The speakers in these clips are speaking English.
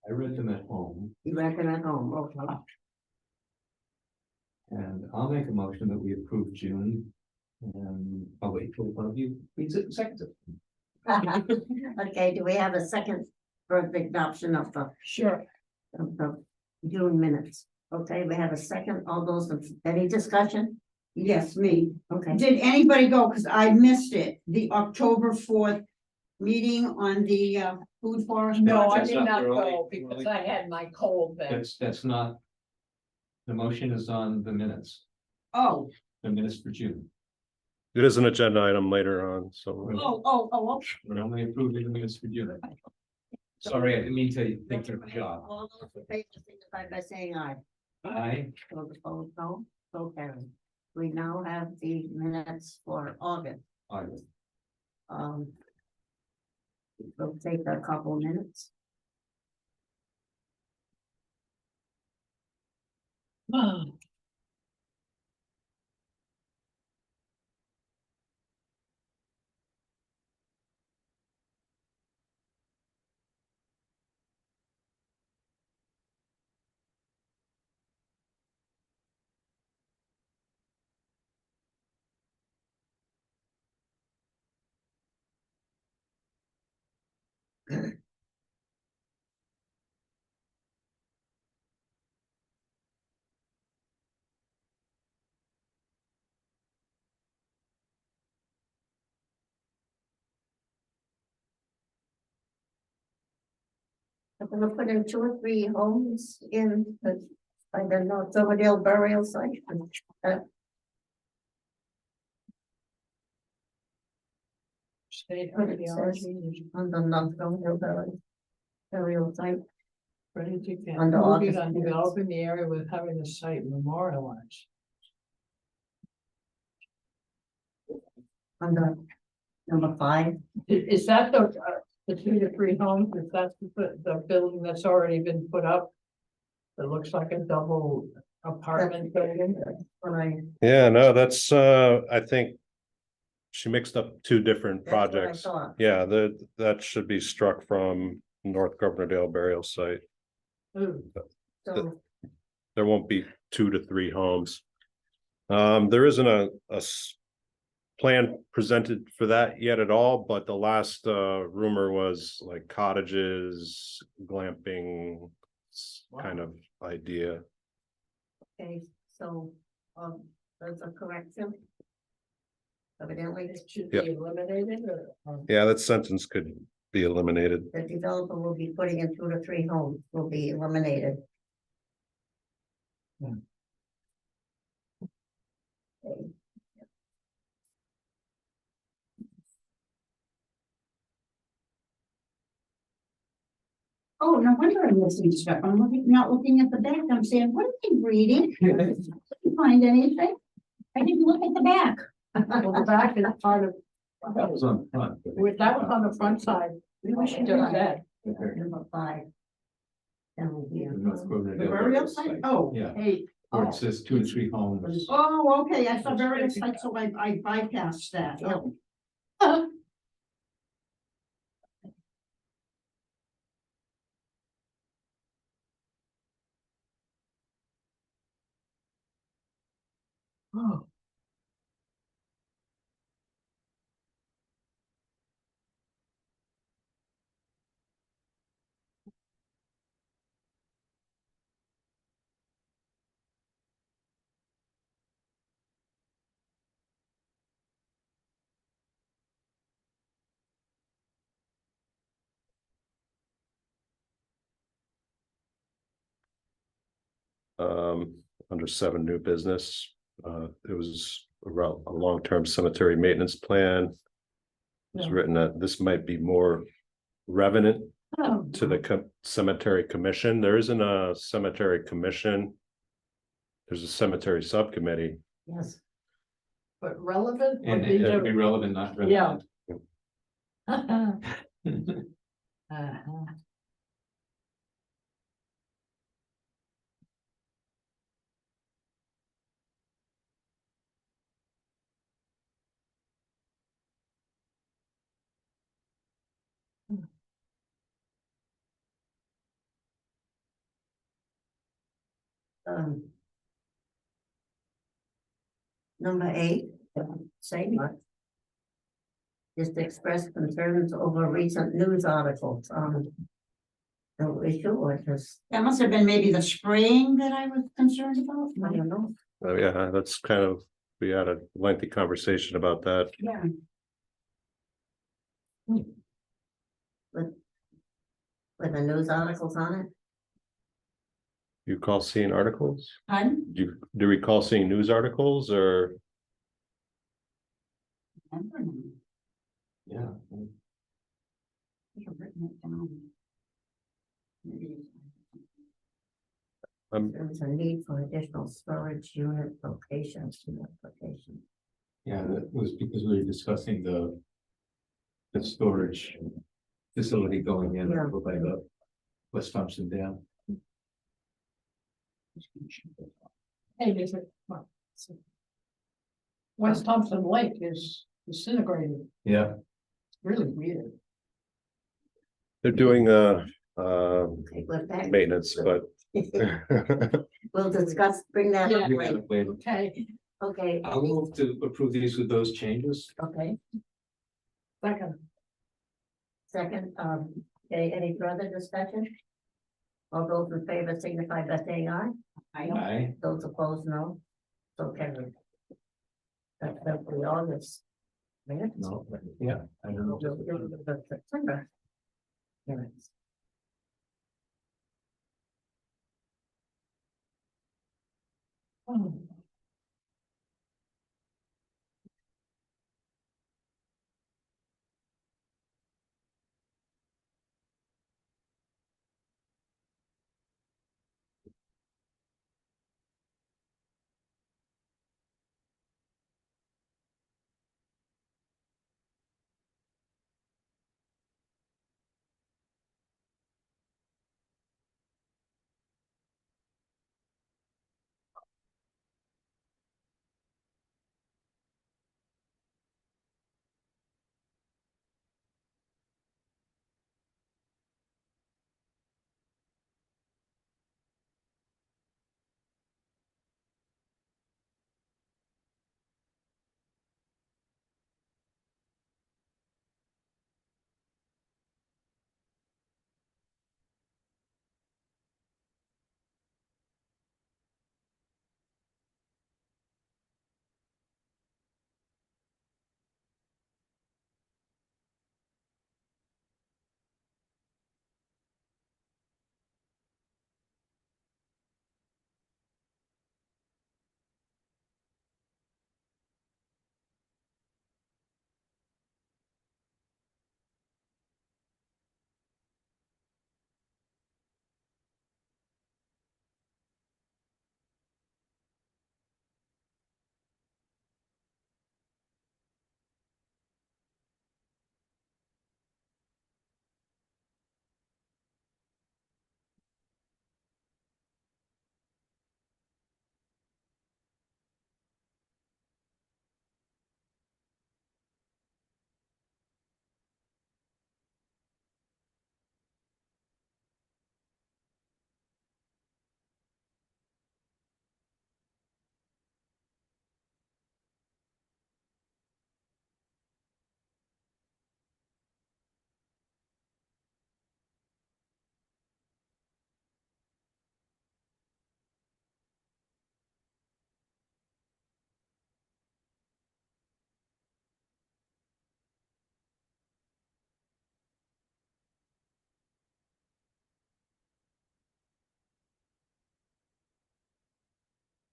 I read them at home, You read them at home, okay. and I'll make a motion that we approve June. And I'll wait till one of you reads it and seconds it. Okay, do we have a second for the adoption of Sure. the June minutes? Okay, we have a second, all those, any discussion? Yes, me. Okay, Did anybody go? Because I missed it, the October 4th meeting on the food forest. No, I That's did not not early, go because early. I had my cold then. That's not. The motion is on the minutes, Oh, the minutes for June. It is an agenda item later on, so. okay. We're only approving the minutes for June. Sorry, I didn't mean to think of a job. all those in favor signify by saying aye. Aye. Those opposed, no, so carried. We now have the minutes for August. August. We'll take a couple minutes. I'm gonna put in 2 or 3 homes in the, by the North Silverdale burial site. State What it says. archaeology. On the North Silverdale burial site. Strategic and Under moving August on minutes. developing the area with having the site memorialized. Under number 5. Is that the 2 to 3 homes? Is that the building that's already been put up? It looks like a double apartment building. When I, Yeah, no, that's, I think. She mixed up two different that's what I projects. thought. Yeah, that should be struck from North Governordale burial site. Ooh, So, There won't be 2 to 3 homes. There isn't a plan presented for that yet at all, but the last rumor was like cottages, glamping kind of idea. okay, so, there's a correction. Evidently, it should Yeah. be eliminated or? Yeah, that sentence could be eliminated. the developer will be putting in 2 to 3 homes will be eliminated. Hmm. Okay. Oh, no wonder I'm missing stuff. I'm not looking at the back. I'm saying, what are they reading? I couldn't find anything. I didn't look at the back. Well, the back is part of, That was on front. that was on the front side. We should do Just that. that. Number 5. Down here. North Governordale The burial site? Oh, Yeah, Hey, where it says 2 to 3 homes. oh, okay. I saw burial site, so I bypassed that. Oh. oh, Under 7 new business, it was around a long-term cemetery maintenance plan. It's Yeah. written that this might be more revenant oh, to the cemetery commission. There isn't a cemetery commission. There's a cemetery subcommittee. Yes. but relevant? or And these it are- should be relevant, not Yeah. relevant. Uh-huh. Number 8, same much. Just express concerns over recent news articles on no issue or just, That must have been maybe the spraying that I was concerned about. I don't know. Oh, yeah, that's kind of, we had a lengthy conversation about that. Yeah. With the news articles on it. You recall seeing articles? Pardon? Do you recall seeing news articles or? I don't know. Yeah. I have written it down. Maybe it's- There's a need for additional storage unit locations in application. Yeah, that was because we were discussing the storage facility going in Yeah. over by the West Thompson Dam. Hey, is it? well, so- West Thompson Lake is disintegrated, Yeah, really weird. They're doing Okay, with that, maintenance, but. we'll discuss, bring that up Yeah. later. Okay, Okay, I'll move to approve these with those changes. okay, second, second, okay, any further discussion? All those in favor signify by saying aye. Aye. Those opposed, no. So carried. That's simply August. Minutes. No, yeah, I don't know. We'll do the September minutes. Hmm.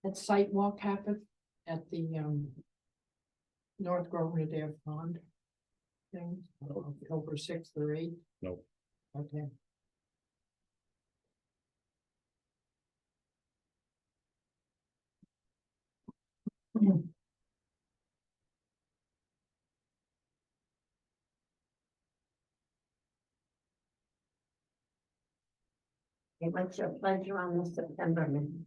that site walk happened at the, North Grosvenor Dare Pond. Thing, October 6th or 8th. Nope. Okay. Okay, what's your pleasure on the September minutes?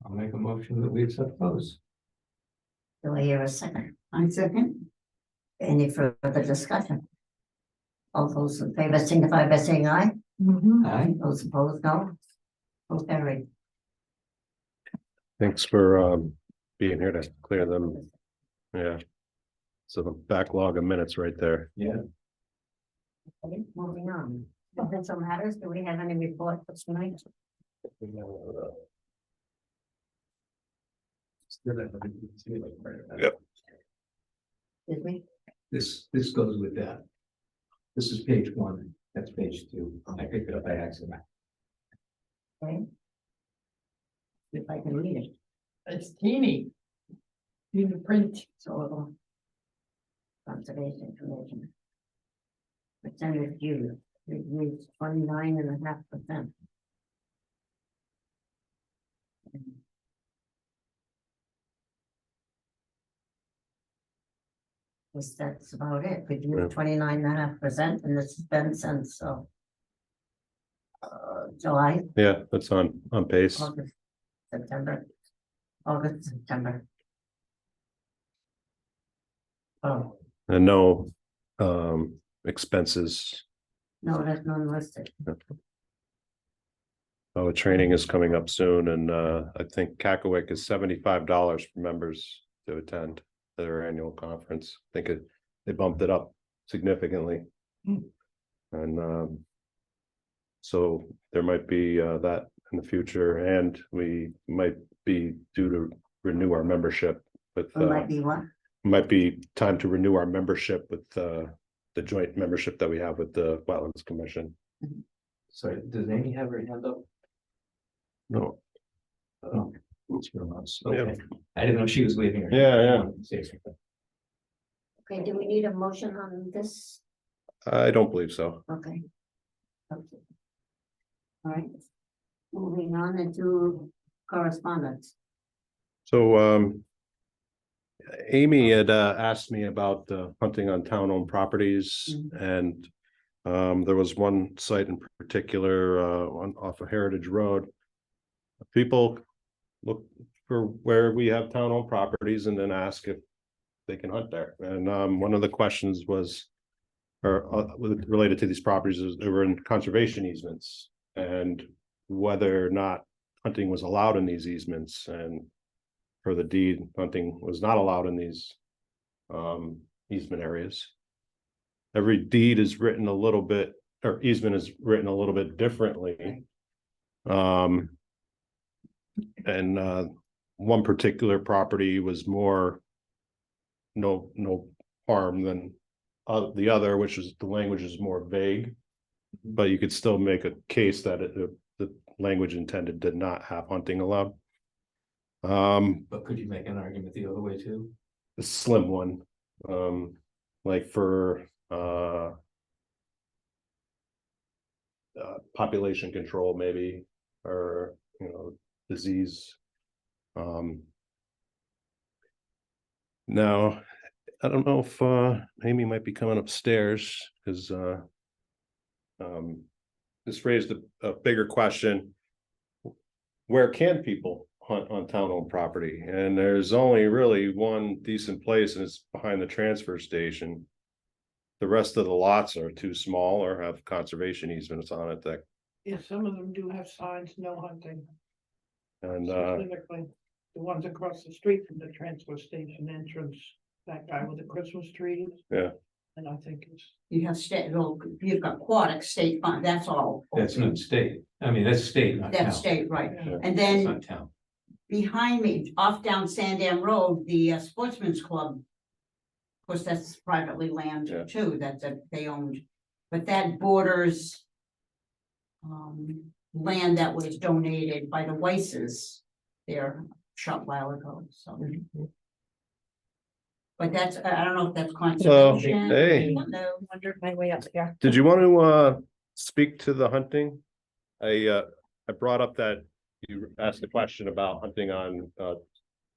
I'll make a motion that we accept those. Do I hear a second? I second. Any further discussion? All those in favor signify by saying aye. Aye. Those opposed, no. So carried. Thanks for being here to clear them. Yeah. So the backlog of minutes right there. Yeah. Okay, moving on. Provincial matters, do we have any report for tonight? Yep. Excuse me? This goes with that. This is page 1, that's page 2. I picked it up by accident. Okay. If I can read it, It's teeny. Need to print. so. Conservation Commission. Percentage use, it reads 29.5%. Guess that's about it, we Yeah. do 29.5%, and this has been since, July, Yeah, that's on pace. August, September, August, September. Oh, And no expenses. no, that's none listed. Oh, training is coming up soon and I think Cackaway is $75 for members to attend their annual conference. I think they bumped it up significantly. Hmm. And so there might be that in the future, and we might be due to renew our membership with It might be one, might be time to renew our membership with the joint membership that we have with the Wetlands Commission. Sorry, does Amy have her hand up? No. Oh, it's your mouse. Yeah. Okay. I didn't know she was leaving her. Yeah. Say something. okay, do we need a motion on this? I don't believe so. Okay. Okay. All right. Moving on into correspondence. So Amy had asked me about hunting on town-owned properties, and there was one site in particular off of Heritage Road. People look for where we have town-owned properties and then ask if they can hunt there. And one of the questions was, related to these properties, is they were in conservation easements, and whether or not hunting was allowed in these easements. And for the deed, hunting was not allowed in these easement areas. Every deed is written a little bit, or easement is written a little bit differently. And one particular property was more no harm than the other, which is the language is more vague, but you could still make a case that the language intended did not have hunting allowed. But could you make an argument the other way too? A slim one, like for population control maybe, or disease. Now, I don't know if Amy might be coming upstairs, because this raised a bigger question. Where can people hunt on town-owned property? And there's only really one decent place, and it's behind the transfer station. The rest of the lots are too small or have conservation easements on it that, Yeah, some of them do have signs, no hunting. and Specifically, the ones across the street from the transfer station entrance, that guy with the Christmas trees. Yeah. And I think it's, You have state, you've got aquatic state fund, that's all. That's not state. I mean, that's state, not town. That's state, right. yeah, And That's then not town. behind me, off down Sandam Road, the Sportsman's Club. Of course, that's privately land Yeah. too, that they owned, but that borders. Land that was donated by the Weisses, there a short while ago, so. But that's, I don't know if that's conservation. hey. I don't know. Wandered my way up here. did you want to speak to the hunting? I brought up that you asked a question about hunting on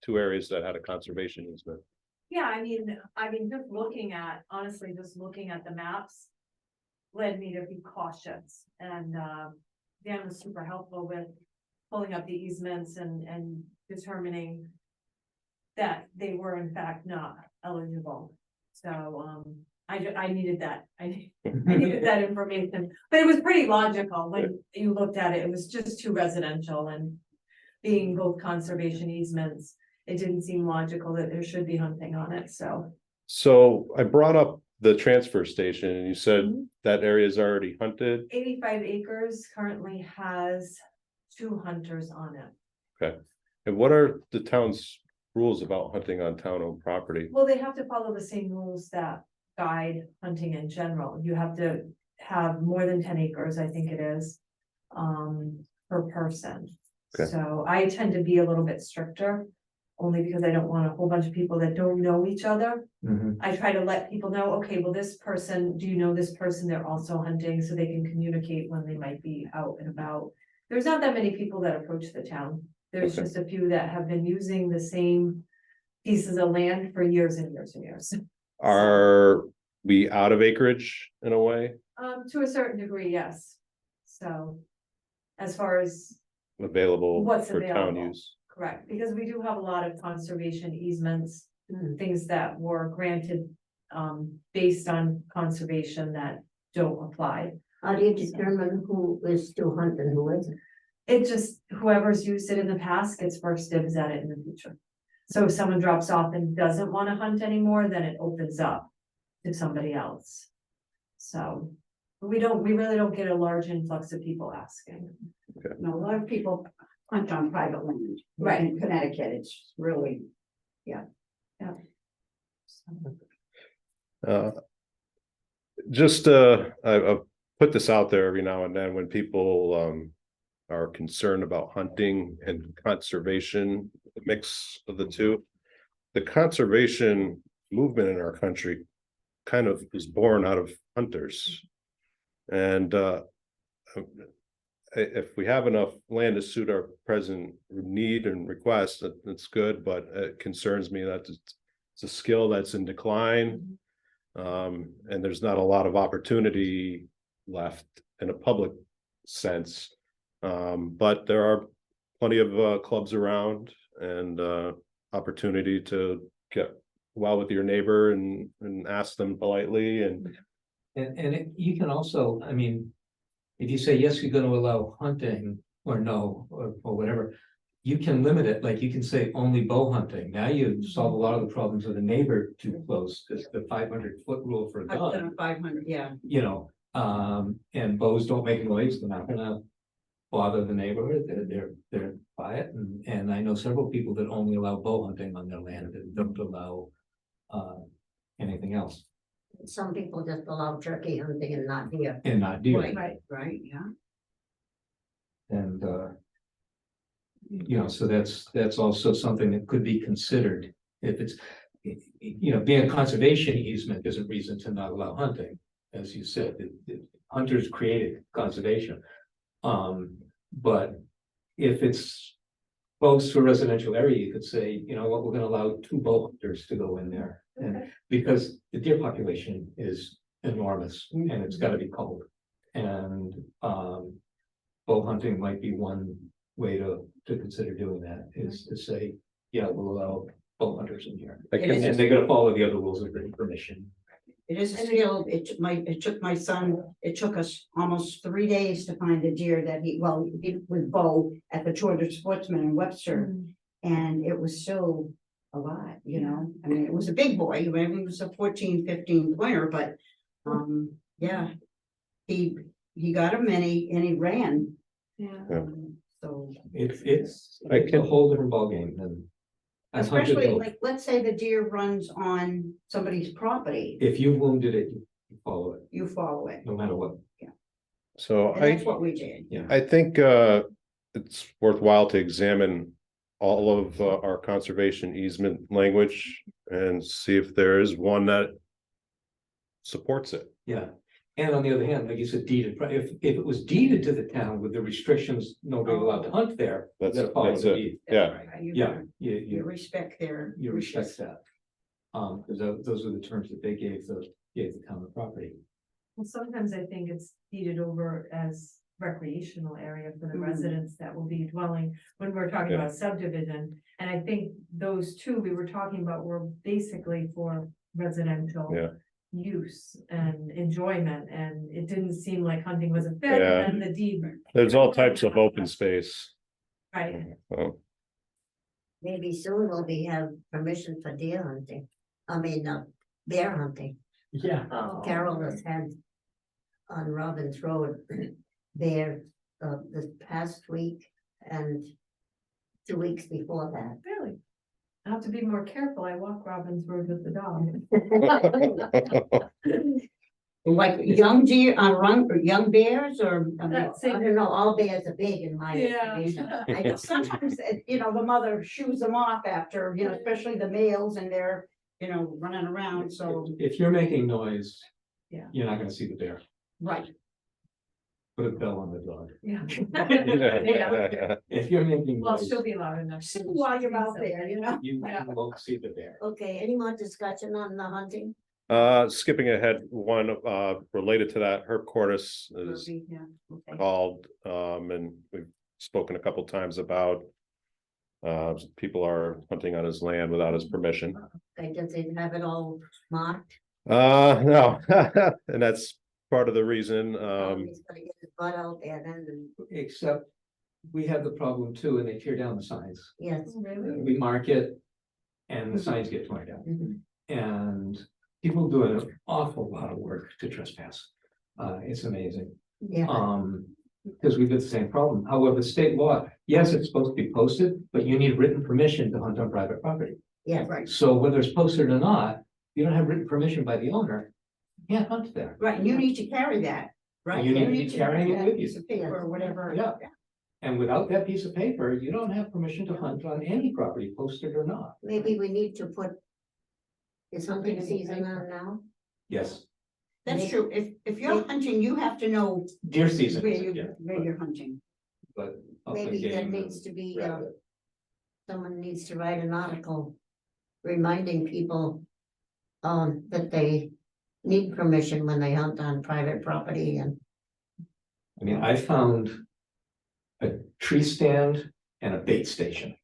2 areas that had a conservation easement. Yeah, I mean, just looking at, honestly, just looking at the maps led me to be cautious, and Dan was super helpful with pulling up the easements and determining that they were in fact not eligible. So, I needed that, I needed that information, but it was pretty logical when you looked at it, it was just too residential and being both conservation easements, it didn't seem logical that there should be hunting on it, so. So I brought up the transfer station and you said Mhm. that area is already hunted. 85 acres currently has 2 hunters on it. And what are the town's rules about hunting on town-owned property? Well, they have to follow the same rules that guide hunting in general. You have to have more than 10 acres, I think it is, per person. Okay. So I tend to be a little bit stricter, only because I don't want a whole bunch of people that don't know each other. Mhm. I try to let people know, okay, well, this person, do you know this person? They're also hunting, so they can communicate when they might be out and about. There's not that many people that approach the town. There's Okay. just a few that have been using the same pieces of land for years and years and years. Are we out of acreage in a way To a certain degree, yes. So as far as available What's for town available. use? correct, because we do have a lot of conservation easements, Mm. things that were granted based on conservation that don't apply. How do you determine who is still hunting, who isn't? It just, whoever's used it in the past gets first dibs at it in the future. So if someone drops off and doesn't want to hunt anymore, then it opens up to somebody else. So we really don't get a large influx of people asking. No, a lot of people hunt on private land. Right. In Connecticut, it's really, Just, I've put this out there every now and then when people, are concerned about hunting and conservation, the mix of the two. The conservation movement in our country kind of was born out of hunters. And, if we have enough land to suit our present need and request, that's good, but it concerns me that it's a skill that's in decline. And there's not a lot of opportunity left in a public sense. But there are plenty of clubs around and opportunity to get well with your neighbor and ask them politely and You can also, I mean, if you say, yes, you're gonna allow hunting or no, or whatever. You can limit it, like you can say only bow hunting. Now you solve a lot of the problems with a neighbor too close, because the 500-foot rule for a I've gun, done 500, yeah. you know. And bows don't make noise, they're not gonna bother the neighborhood, they're quiet, and I know several people that only allow bow hunting on their land and don't allow anything else, Some people just allow turkey hunting and not deer. and not deer. Right. Right, yeah. And you know, so that's also something that could be considered if it's, you know, being a conservation easement is a reason to not allow hunting. As you said, hunters created conservation. But if it's close to a residential area, you could say, you know what, we're gonna allow 2 bow hunters to go in there. And Okay. because the deer population is enormous and it's gotta be cold. And bow hunting might be one way to consider doing that, is to say, yeah, we'll allow bow hunters in here. I It can- is- And they're gonna follow the other rules of written permission. It is a skill. It took my son, it took us almost 3 days to find a deer that he was bow at the Georgia Sportsman in Webster. And it was still a lot, you know, I mean, it was a big boy, I mean, it was a 14, 15 pointer, but, yeah. He got him and he ran, Yeah. Yeah. So. I It's a can- whole different ballgame than. I've hunted Especially both. like, let's say the deer runs on somebody's property, If you wounded it, you follow it, you follow it, no matter what. So and that's what we did. I think it's worthwhile to examine all of our conservation easement language and see if there is one that supports it. Yeah, and on the other hand, like you said, deeded, if it was deeded to the town with the restrictions, nobody allowed to hunt there. you That's gotta follow it. the deed. Yeah. Right, you- Yeah, You you respect their. respect that. Because those are the terms that they gave the town the property. Well, sometimes I think it's deeded over as recreational area for the Mhm. residents that will be dwelling, when we're talking Yeah. about subdivision. And I think those two we were talking about were basically for residential Yeah. use and enjoyment, and it didn't seem like hunting was a fit, Yeah. and the deed. There's all types of open space. Right, Oh, Maybe soon we'll have permission for deer hunting. I mean, bear hunting. Yeah. Carol has had on Robbins Road there, this past week and 2 weeks before that. really. I have to be more careful. I walk Robbins Road with the dog. Like young deer, young bears or? I mean, That's I it. don't know, all bears are big in my estimation. I know sometimes, the mother shoos them off after, especially the males and they're, running around, so, If you're making noise. Yeah. You're not gonna see the bear. right. Put a bell on the dog. Yeah. Yeah. If you're making Well, noise, she'll be loud enough. While you're out there, you Yeah. won't see the bear. Okay, any more discussion on the hunting? Skipping ahead, one, related to that, Herb Cordes is Yeah, okay. called, and we've spoken a couple times about. People are hunting on his land without his permission. Okay, does it have it all marked? No, and that's part of the reason, He's gonna get his butt out there then, and Except we have the problem too, and they tear down the signs. yes. Really? We mark it and the signs get torn down. Mhm. And people do an awful lot of work to trespass. It's amazing. Yeah, Because we've got the same problem. However, state law, yes, it's supposed to be posted, but you need written permission to hunt on private property. yes. Right, So whether it's posted or not, you don't have written permission by the owner, you can't hunt there. right, and you need to carry that, right? You need to be carrying it have with that you. piece of paper or whatever. Yeah. And without that piece of paper, you don't have permission to hunt on any property, posted or not. Maybe we need to put. Is hunting season on now? Yes, That's true, if you're hunting, you have to know deer season, where is- yeah, where you're hunting. but. up Maybe again, that needs to be, rabbit. someone needs to write an article. Reminding people. That they need permission when they hunt on private property and. I mean, I found a tree stand and a bait station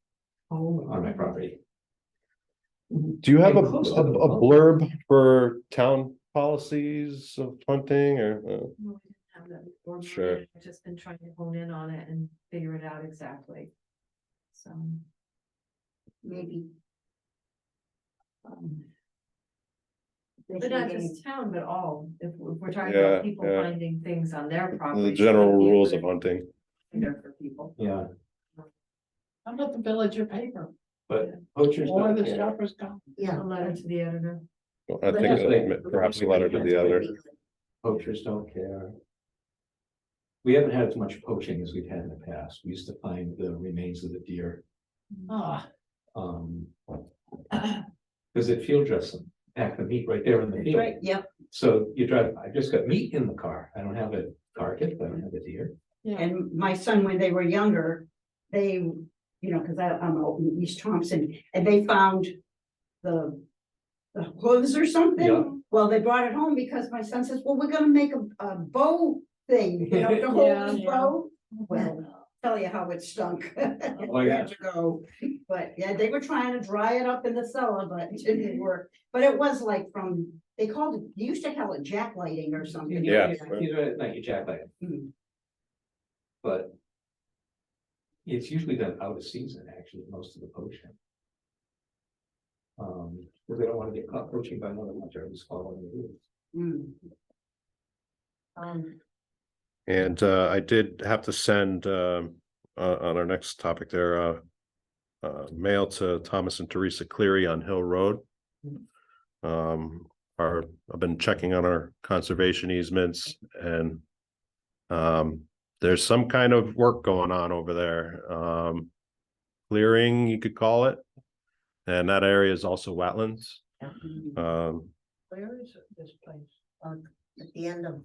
on my property. do you have a And close to the blurb for town policies of hunting or? No, I didn't have that before, Sure. I've just been trying to hone in on it and figure it out exactly. So. Maybe. But not just town, but all, if we're talking Yeah, about people yeah. finding things on their property. The general should be a rules of good hunting. reminder for people. Yeah, How about the villager paper? but poachers Or don't the care. shoppers come? Yeah. A letter to the editor. I think perhaps a letter to the other. Poachers don't care. We haven't had as much poaching as we've had in the past. We used to find the remains of the deer. Ah, Because it field dress them, pack the meat right there in the field. Right, yep, So you drive, I just got meat in the car. I don't have a carcass, I don't have a deer. yeah. and my son, when they were younger, they, cause I'm out in East Thompson, and they found the hooves or Yeah. something. Well, they brought it home because my son says, well, we're gonna make a bow thing, to hold Yeah, this yeah. bow. Well, tell you how it stunk. Oh, yeah. Years ago. But yeah, they were trying to dry it up in the cellar, but it didn't work. But it was like they called it, they used to call it jacklighting or something. Yeah. You do it at night, you jacklight it. Hmm. But it's usually done out of season, actually, most of the poaching. Because they don't want to get caught poaching by another hunter who's following the rules. Hmm. And I did have to send on our next topic there, mail to Thomas and Teresa Cleary on Hill Road. I've been checking on our conservation easements and there's some kind of work going on over there. Clearing, you could call it. And that area is also wetlands. Where is this place? At the end of.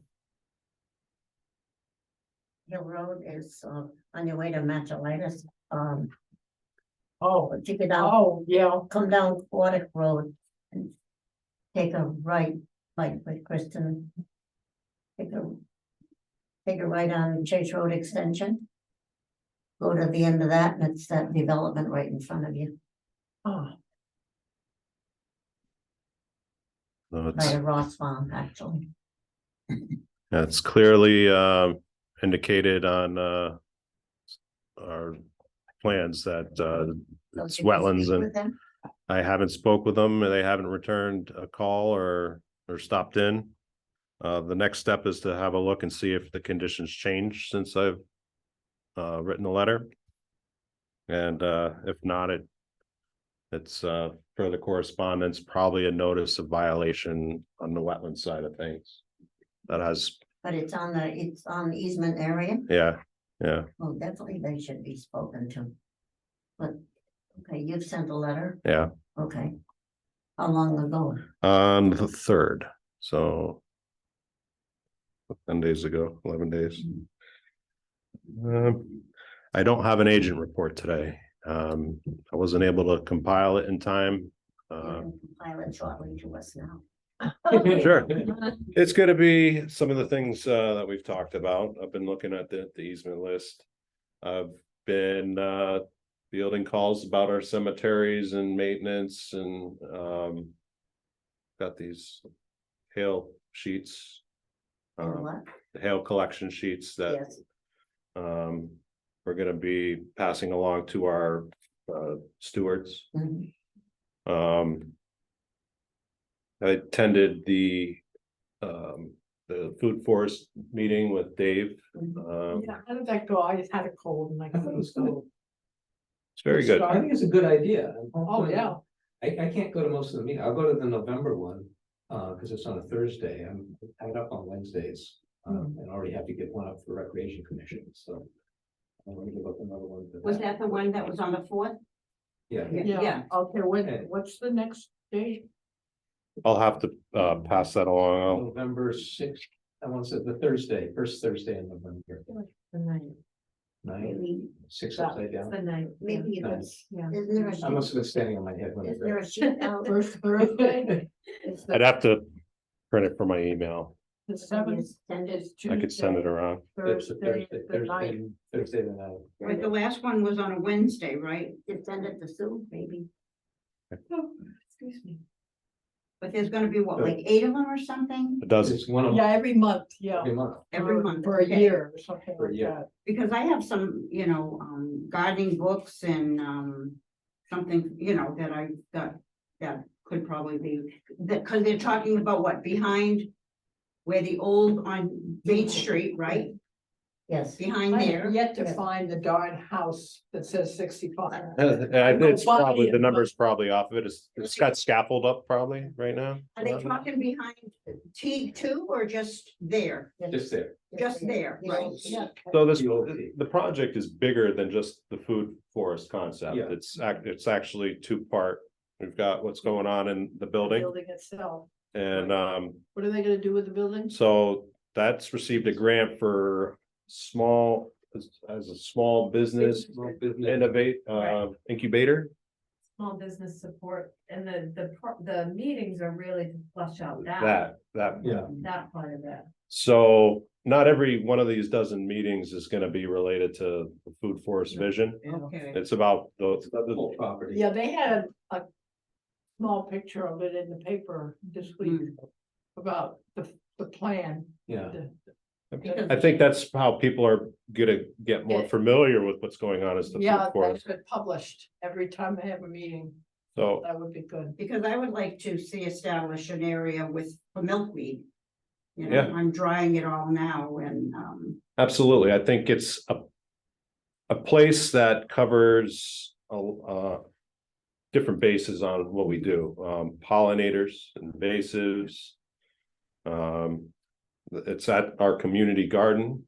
Hill Road is, on your way to Matchelitis, Oh, take it out, oh, yeah, come down Quartic Road. And take a right, like with Kristen. Take a take a right on Chase Road Extension. Go to the end of that, and it's that development right in front of you, Oh, So by it's, the Ross Farm, actually. it's clearly indicated on our plans that So it's did you wetlands, speak and with them? I haven't spoke with them, and they haven't returned a call or stopped in. The next step is to have a look and see if the conditions changed since I've written the letter. And if not, it's further correspondence, probably a notice of violation on the wetland side of things. That has, But it's on the easement area. yeah, Well, definitely they should be spoken to. But, okay, you've sent a letter, yeah, okay. How long ago? on the 3rd, so 10 days ago, 11 days. I don't have an agent report today. I wasn't able to compile it in time. You can compile it shortly to us now. Sure. It's gonna be some of the things that we've talked about. I've been looking at the easement list. I've been fielding calls about our cemeteries and maintenance, and got these hail sheets. And what? The hail collection sheets that Yes, we're gonna be passing along to our stewards. mhm. I attended the food forest meeting with Dave. yeah, how did that go? I just had a cold and I couldn't go. It's very good. I think it's a good idea. Oh, yeah. I can't go to most of the meetings. I'll go to the November one, because it's on a Thursday. I'm tied up on Wednesdays. And already have to get one up for Recreation Commission, so. I'm gonna give up another one. for Was that the one that was on the 4th? Yeah. Yeah, okay, Okay. what's the next date? I'll have to pass that along. November 6th, I want to say the Thursday, first Thursday in November, The ninth. 9, Maybe, 6 upside It's down. the night. maybe Yeah. it's, Yeah. isn't there a I sheet, must have been standing on my head when I is there a read sheet out? First Thursday? Is I'd the- have to print it from my email. The seventh Send it. is Tuesday. I could send it around. It's a Thursday, is the ninth. Thursday the 9th. But the last one was on a Wednesday, right? Just send it to Sue, maybe. Oh, excuse me. But there's gonna be what, like 8 of them or something? It does. It's one of Yeah, every month, yeah. every month. Every For- month, For a okay. year or something For a like year. that. Because I have some, gardening books and, something, that could probably be, cause they're talking about what, behind where the old on Main Street, right? Yes, Behind I there. have yet to find the darn house that says 65. It's probably, the number's probably off of it. It's got scaffold up probably right now. Are they talking behind Teague too, or just there? Just there. Just there, right? Yeah. So this, The old- the project is bigger than just the food forest concept. Yeah. It's actually 2-part. We've got what's going on in the building, Building itself. and What are they gonna do with the building? so that's received a grant for small, as a small business Small business. innovate incubator. Small business support and the meetings are really to flush out that Yeah. part of it. So not every one of these dozen meetings is gonna be related to the food forest vision. Okay. It's about The whole property. Yeah, they had a small picture of it in the paper this week about the plan. Yeah. I think that's how people are gonna get more Yeah. familiar with what's going on as the Yeah, food that's forest. been published every time they have a meeting. So That would be good. Because I would like to see establish an area with for milkweed. Yeah. I'm drying it all now and, absolutely, I think it's a place that covers different bases on what we do, pollinators, invasives. It's at our community garden,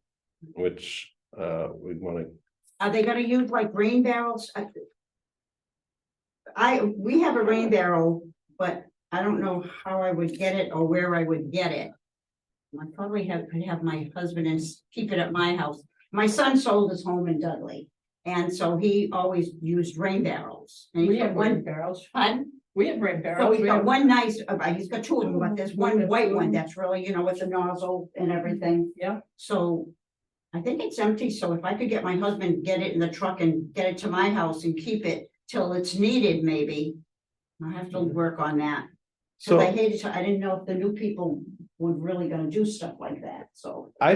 which we wanna, are they gonna use like rain barrels? We have a rain barrel, but I don't know how I would get it or where I would get it. I probably could have my husband and keep it at my house. My son sold his home in Dudley, and so he always used rain barrels. And We he's got have rain one, barrels. pardon? We have rain So barrels. he's We got have one nice, he's got 2 of them, but there's one white one Mm. that's really, with the nozzle and everything. Yeah. So I think it's empty, so if I could get my husband, get it in the truck and get it to my house and keep it till it's needed, maybe. I have to work on that. So I So hated to, I didn't know if the new people were really gonna do stuff like that, so. I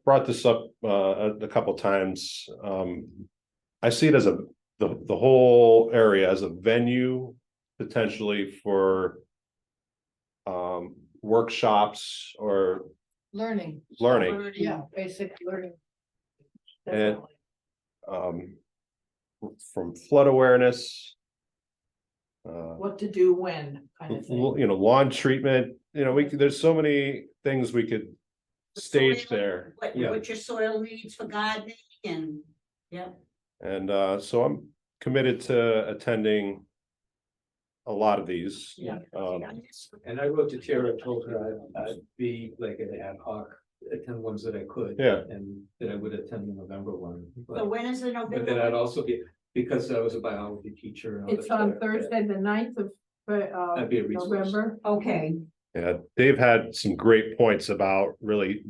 brought this up a couple times. I see it as the whole area as a venue potentially for workshops or Learning. learning. Yeah, basic learning. And- Definitely. um, from flood awareness. What to do when, kind of thing. You know, lawn treatment, you know, there's so many things we could stage Soil, there. What, Yeah. what your soil needs for gardening and, yeah. And so I'm committed to attending a lot of these. Yeah. And I wrote to Tara, told her I'd be like an ad hoc, attend ones that I could. Yeah. And that I would attend the November one. So But when is the but then November? I'd also be, because I was a biology teacher. and all It's that on stuff, Thursday, the 9th of That'd be a resource. November. Okay, Yeah, Dave had some great points about really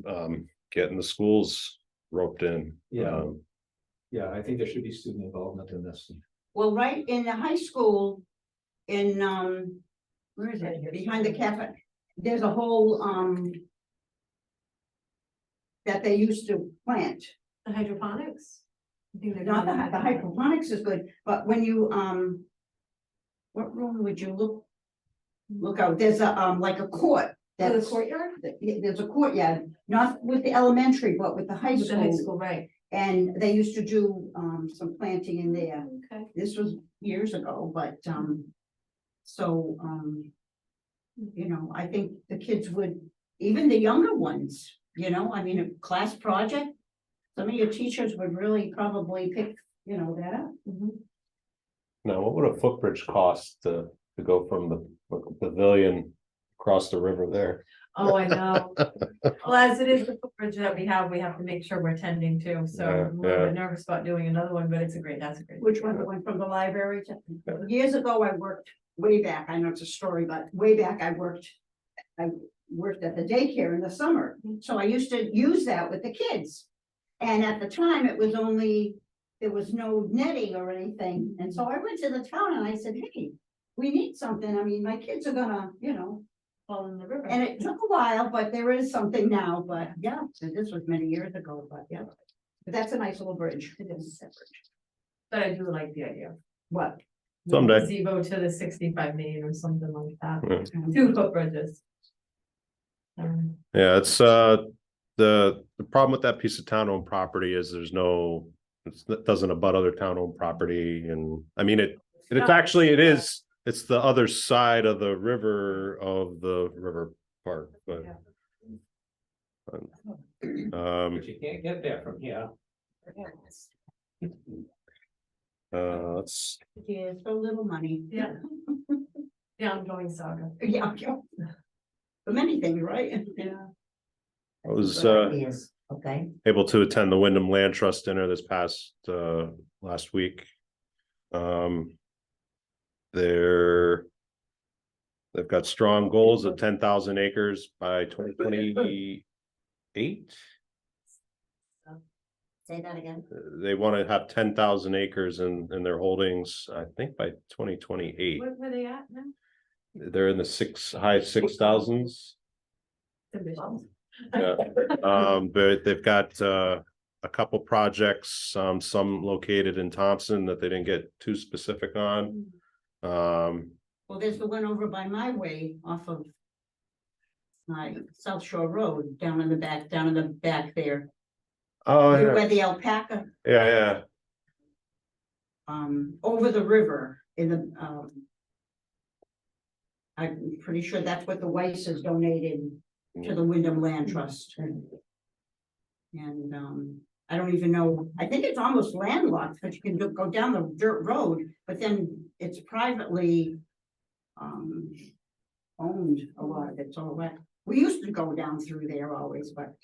getting the schools roped in. Yeah. Yeah, I think there should be student involvement in this. well, right in the high school, in, where is it, behind the cafe, there's a whole, that they used to plant. The hydroponics? I think they're Not doing the hydroponics is good, but when you, what room would you look out? There's a, like a court. Oh, the That's, courtyard? there's a courtyard, not with the elementary, but with the high With the high school. school, right? And they used to do, some planting in there. Okay. This was years ago, but, so, you know, I think the kids would, even the younger ones, you know, I mean, a class project. Some of your teachers would really probably pick, you know, that up. Now, what would a footbridge cost to go from the pavilion across the river there? Oh, I know. Well, as it is the footbridge that we have to make sure we're tending to, so Yeah, I'm a little yeah. bit nervous about doing another one, but that's a great. Which one, the one from the library? Years ago, I worked way back, I know it's a story, but way back, I worked at the daycare in the summer, so I used to use that with the kids. And at the time, it was only, there was no netting or anything, and so I went to the town and I said, hey, we need something, I mean, my kids are gonna, you know, Fall in the river. and it took a while, but there is something now, but yeah, so this was many years ago, but yeah. But that's a nice little bridge. It is a bridge. But I do like the idea. What? Someday. Gazebo to the 65 Main or something like that. Yeah. 2 footbridges. Yeah, it's the problem with that piece of town-owned property is there's no, it doesn't abut other town-owned property, and I mean, it's actually, it is, it's the other side of the river park, but. But you can't get there from here. Let's, Yeah, so little money. Yeah. The ongoing saga. Yeah. For many things, right? Yeah. I was Yes, okay. able to attend the Wyndham Land Trust dinner this past last week. They've got strong goals of 10,000 acres by 2028. Say that again. They want to have 10,000 acres in their holdings, I think by 2028. Where they at now? They're in the high 6,000s. Divisions. Yeah. But they've got a couple projects, some located in Thompson that they didn't get too specific on. Well, there's the one over by my way off of my South Shore Road, down in the back there. Oh, yeah, Where the alpaca, yeah. over the river in the, I'm pretty sure that's what the Weisses donated to the Wyndham Land Trust. And, I don't even know, I think it's almost landlocked, but you can go down the dirt road, but then it's privately owned a lot of it's all wet. We used to go down through there always, but,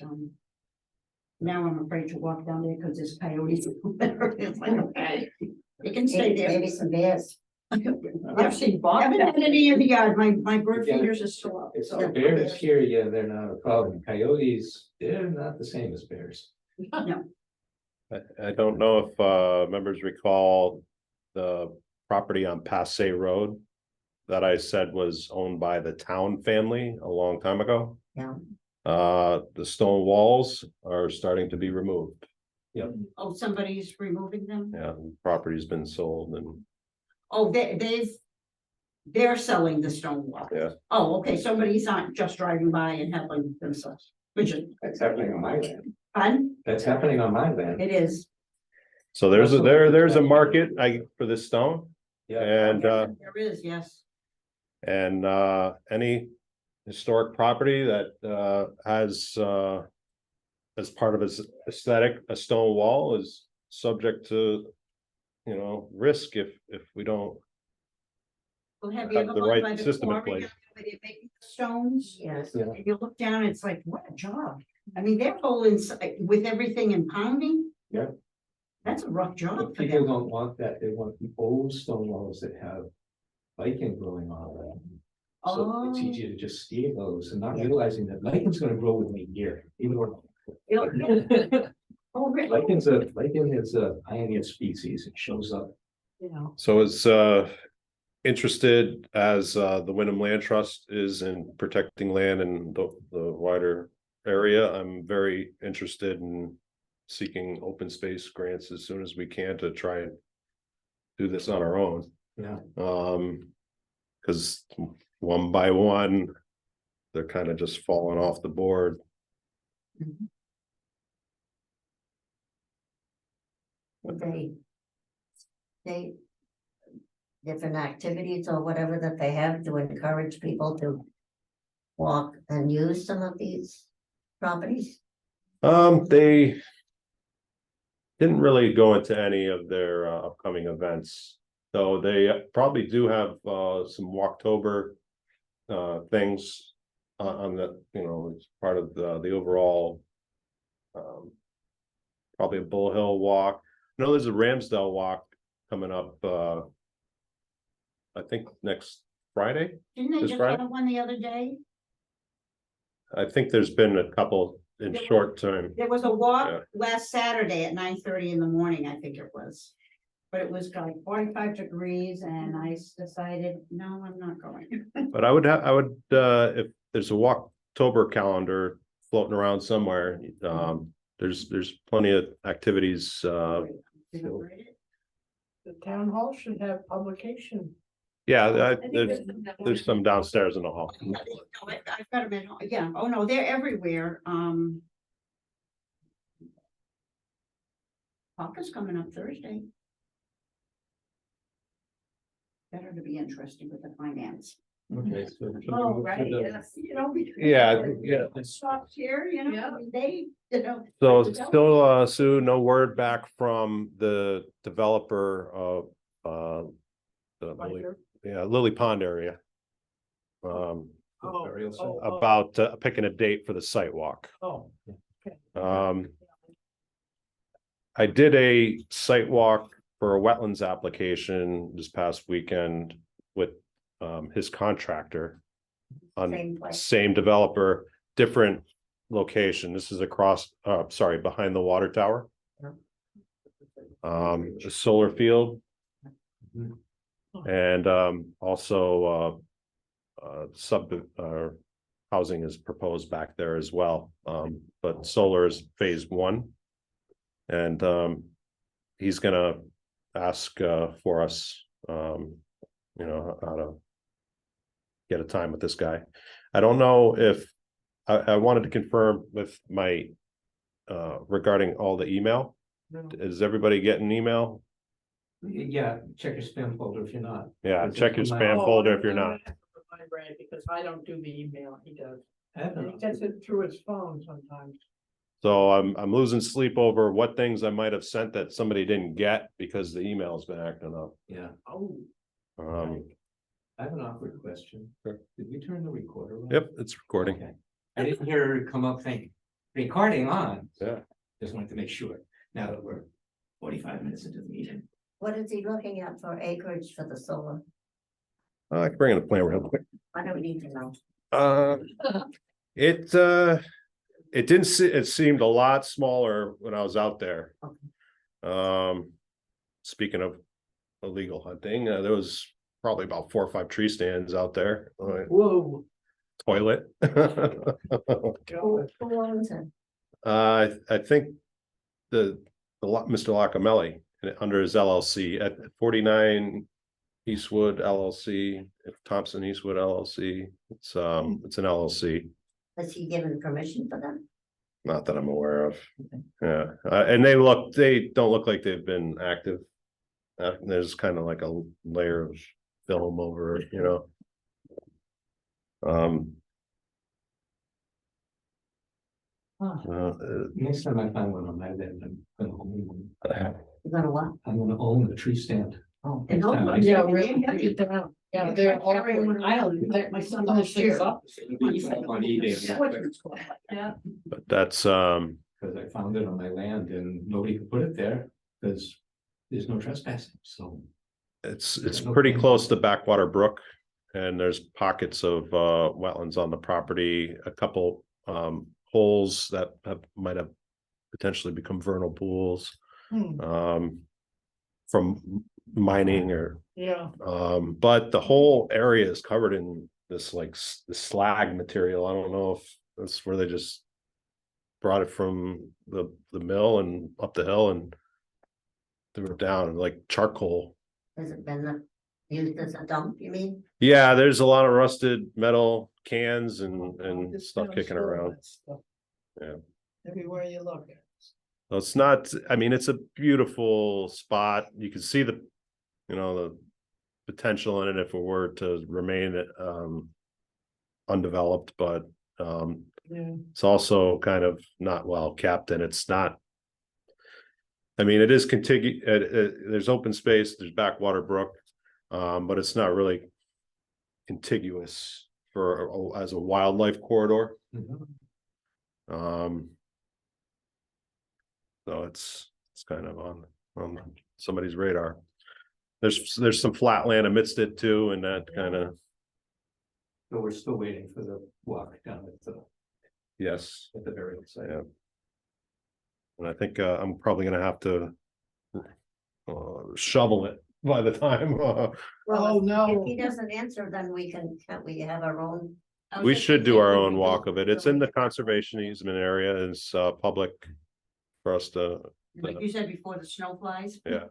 now I'm afraid to walk down there because there's coyotes. It's like, okay, you can stay there. Maybe some bears. I've seen haven't had any in the yard, my bird feeders are still up. If so- the bears here, yeah, they're not a problem. Coyotes, they're not the same as bears. I don't know if members recall the property on Passay Road that I said was owned by the Town family a long time ago. Yeah. The stone walls are starting to be removed. Oh, somebody's removing them? Yeah, property's been sold and Oh, they're selling the stone wall. yeah. Oh, okay, somebody's not just driving by and helping themselves, which is That's happening on my land. fun, That's happening on my land. it is. So there's a market for this stone Yeah. and There is, yes. any historic property that has as part of its aesthetic, a stone wall is subject to, you know, risk if we don't. Well, have you Have ever the gone right by the system in quarry place. where they make stones? Yes. Yeah. And you look down, it's like, what a job. I mean, they're holding with everything in pounding. Yeah. That's a rough job But for people them. don't want that. They want the old stone walls that have lichen growing on them. So it's Oh. easier to just steal those and not Yeah. realizing that lichen's gonna grow within a year, even though. Oh, really? Lichen is a pioneer species. It shows up. You know, So as interested as the Wyndham Land Trust is in protecting land in the wider area, I'm very interested in seeking open space grants as soon as we can to try and do this on our own. Yeah. Because one by one, they're kind of just falling off the board. They different activities or whatever that they have to encourage people to walk and use some of these properties. They didn't really go into any of their upcoming events, though they probably do have some Walktober things on the, you know, it's part of the overall probably a Bull Hill walk. No, there's a Ramsdale walk coming up I think next Friday. Didn't they This just Friday? have one the other day? I think there's been a couple in short term. There was a walk Yeah. last Saturday at 9:30 in the morning, I think it was. But it was like 45 degrees and I decided, no, I'm not going. But I would if there's a Walktober calendar floating around somewhere, there's plenty of activities. Did I write it? the town hall should have publication. Yeah, I think there's some downstairs in the hall. No, I've got them at home, yeah, oh no, they're everywhere, Papa's coming up Thursday. Better to be interested with the finance. Okay. So. Oh, right, yes, you know. Yeah. Shops here, you know, Yeah. I mean, they, you know. So they don't- still, Sue, no word back from the developer of Lily Pond area. Oh, About picking a date for the site walk. Oh, I did a site walk for a wetlands application this past weekend with his contractor on Same place. same developer, different location. This is across, behind the water tower. A solar field. Mhm. And also housing is proposed back there as well. But solar is phase one. And he's gonna ask for us, you know, how to get a time with this guy. I don't know if I wanted to confirm with my regarding all the email. Is everybody getting email? Yeah, check your spam folder if you're not. Yeah, It's check your in my- spam folder if you're not. Because I don't do the email, he does. I have And he not. gets it through his phone sometimes. So I'm losing sleep over what things I might have sent that somebody didn't get because the email's been acting up. Yeah, Oh. I have an awkward question. Sure. Did we turn the recorder on? Yep, it's recording. Okay. I didn't hear it come up saying, recording on. Yeah. Just wanted to make sure, now that we're 45 minutes into the meeting. What is he looking at for acreage for the solar? I can bring in a plan real quick. I don't need to know. It It didn't it seemed a lot smaller when I was out there. Okay. Speaking of illegal hunting, there was probably about 4 or 5 tree stands out there. Whoa. Toilet. Who owns it? I think Mr. Lockamelli under his LLC at 49 Eastwood LLC, Thompson Eastwood LLC. It's an LLC, Has he given permission for them? not that I'm aware of. Yeah, and they don't look like they've been active. There's kind of like a layer of film over it, you know. Next time I find one on my land, I'm gonna own one. You're gonna what? I'm gonna own a tree stand. Oh. Next time I- Yeah, really, get down. Yeah, they're all Carry one island, that my son Oh, last year. On eBay. Yeah, But that's Cause I found it on my land and nobody could put it there, cause there's no trespassing, so. it's pretty close to Backwater Brook. And there's pockets of wetlands on the property, a couple holes that might have potentially become vernal pools from mining or Yeah, but the whole area is covered in this like the slag material. I don't know if that's where they just brought it from the mill and up the hill and threw it down, like charcoal. Has it been used as a dump, you mean? Yeah, there's a lot of rusted metal cans and stuff kicking around. Yeah. everywhere you look. So it's not, I mean, it's a beautiful spot. You can see the, you know, the potential in it if it were to remain undeveloped, but Yeah, it's also kind of not well kept, and it's not. I mean, it is contiguous. There's open space, there's Backwater Brook, but it's not really contiguous for as a wildlife corridor. So it's kind of on somebody's radar. There's some flat land amidst it too, and that kind of, So we're still waiting for the walk down yes, at the burial site. yeah. And I think I'm probably gonna have to shovel it by the time. Well, Oh, if no. he doesn't answer, then can't we have our own? We should do our own walk of it. It's in the conservation easement area, and it's public for us to, Like you said before, the snow flies. yeah.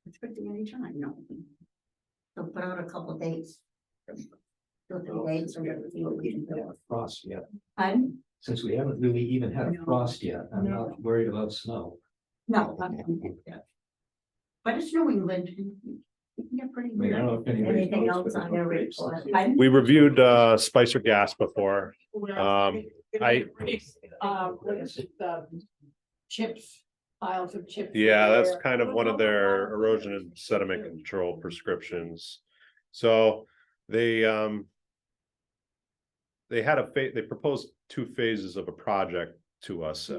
It's good to any time, no. So put out a couple dates. 2 or 3 dates. We haven't really had a frost yet. Since we haven't really even had a No. frost yet, I'm not worried about snow. No, but it's New England. You can get pretty. I mean, I don't know if anybody Anything knows, else but on your grapes report? this year. We reviewed Spicer Gas before. what is it, chips, piles of chips. Yeah, that's everywhere. kind of one of their erosion and sediment control prescriptions. So they had they proposed 2 phases of a project to us,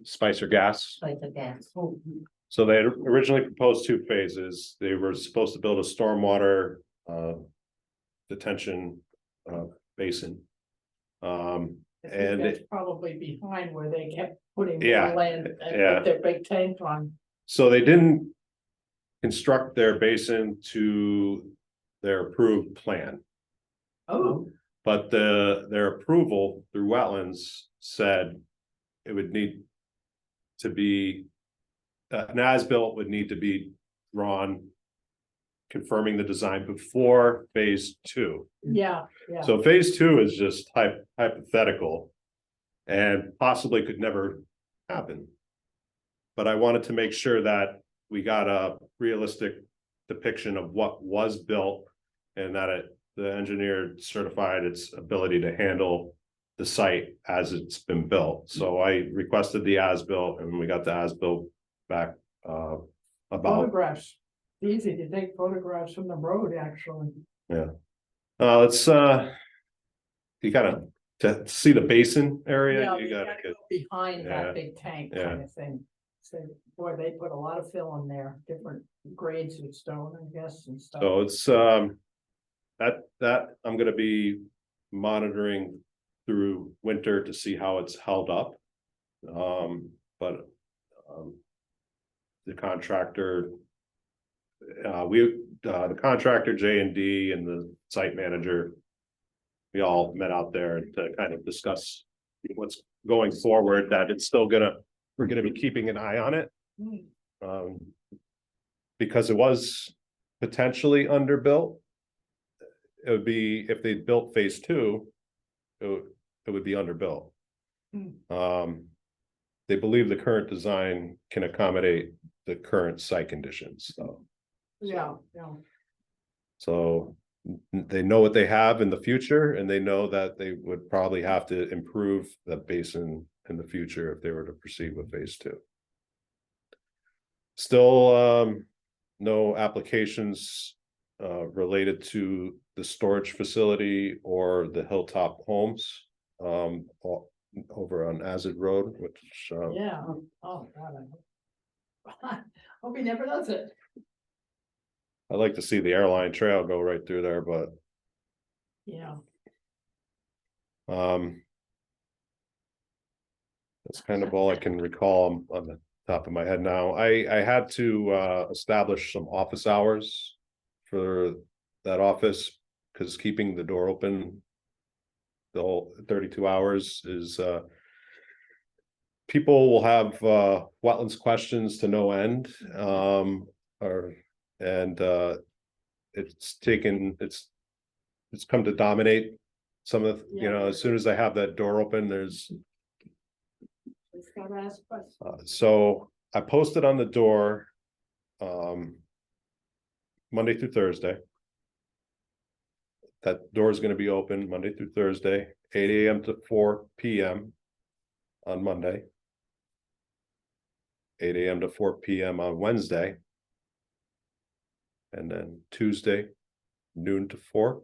Spicer Gas. Like the gas. So they had originally proposed 2 phases. They were supposed to build a stormwater detention basin. I think And that's probably behind where they kept putting Yeah, more land and yeah. put their big tank on. so they didn't construct their basin to their approved plan, Oh, but their approval through wetlands said it would need to be an as-built would need to be drawn, confirming the design before phase 2. yeah, yeah. So phase 2 is just hypothetical and possibly could never happen. But I wanted to make sure that we got a realistic depiction of what was built and that the engineer certified its ability to handle the site as it's been built. So I requested the as-built and we got the as-built back about, Photographs, easy to take photographs from the road, actually. it's you gotta to see the basin area, Yeah, you gotta go get, behind Yeah, that big tank yeah. kind of thing. So, boy, they put a lot of fill in there, different grades of stone, I guess, and stuff. so it's that I'm gonna be monitoring through winter to see how it's held up. But the contractor, the contractor, J&D, and the site manager, we all met out there to kind of discuss what's going forward, that it's still we're gonna be keeping an eye on it. Because it was potentially underbuilt. It would be, if they built phase two, it would be underbuilt. They believe the current design can accommodate the current site conditions, so. Yeah. So they know what they have in the future, and they know that they would probably have to improve the basin in the future if they were to proceed with phase two. Still, no applications related to the storage facility or the Hilltop Homes over on Azid Road, which Yeah, oh, God. Hope he never does it. I'd like to see the airline trail go right through there, but Yeah, that's kind of all I can recall on the top of my head now. I had to establish some office hours for that office, because keeping the door open the whole 32 hours is people will have wetlands questions to no end. It's come to dominate some of, as soon as I have that door open, there's just gotta ask questions. so I posted on the door Monday through Thursday. That door is going to be open Monday through Thursday, 8 a.m. to 4 p.m. on Monday, 8 a.m. to 4 p.m. on Wednesday, and then Tuesday, noon to 4,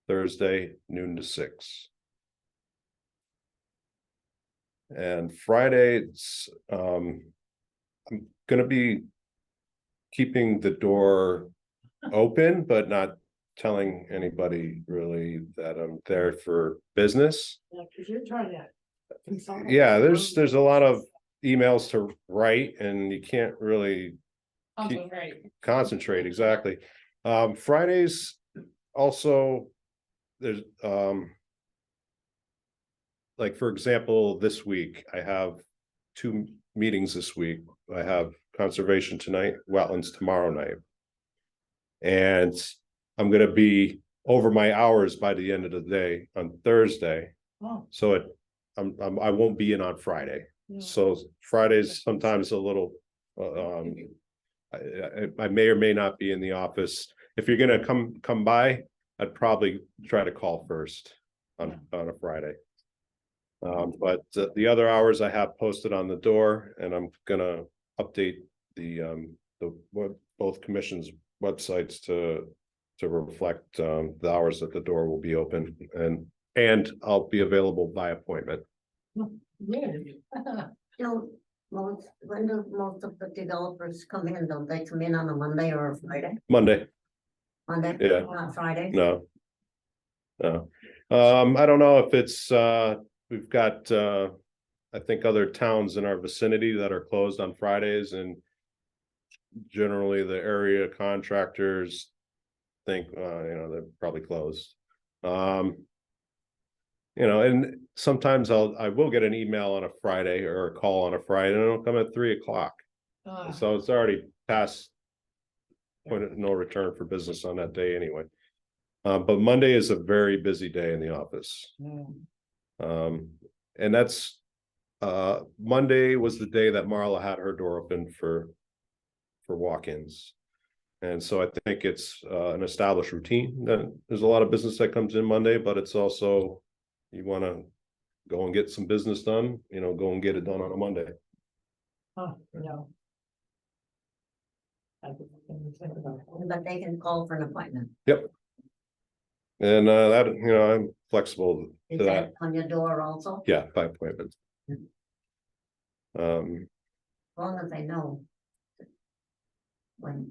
Thursday, noon to 6. And Friday, I'm gonna be keeping the door open, but not telling anybody really that I'm there for business. Yeah, cause you're trying to. consolidate Yeah, those there's a lot of emails to write, and you can't really concentrate, exactly. Fridays also, there's like, for example, this week I have 2 meetings this week. I have conservation tonight, wetlands tomorrow night. And I'm gonna be over my hours by the end of the day on Thursday. Oh, So I won't be in on Friday. yeah. So Friday's sometimes a little, I may or may not be in the office. If you're gonna come by, I'd probably try to call first on a Friday. But the other hours I have posted on the door, and I'm gonna update both commissions' websites to reflect the hours that the door will be open, and I'll be available by appointment. Yeah. When do most of the developers come in? Don't they come in on a Monday or a Friday? Monday, Monday, Yeah. not Friday? no. I don't know if it's we've got I think other towns in our vicinity that are closed on Fridays, and generally the area contractors think they're probably closed. And sometimes I will get an email on a Friday or a call on a Friday, and it'll come at 3 o'clock. So it's already past point of no return for business on that day anyway. But Monday is a very busy day in the office. And that's Monday was the day that Marla had her door open for walk-ins. And so I think it's an established routine that there's a lot of business that comes in Monday, but it's also, you want to go and get some business done, go and get it done on a Monday. Oh, no. I didn't even think about that. But they can call for an appointment. And that, I'm flexible Is to that that. on your door also? Yeah, by appointment. As long as they know. When,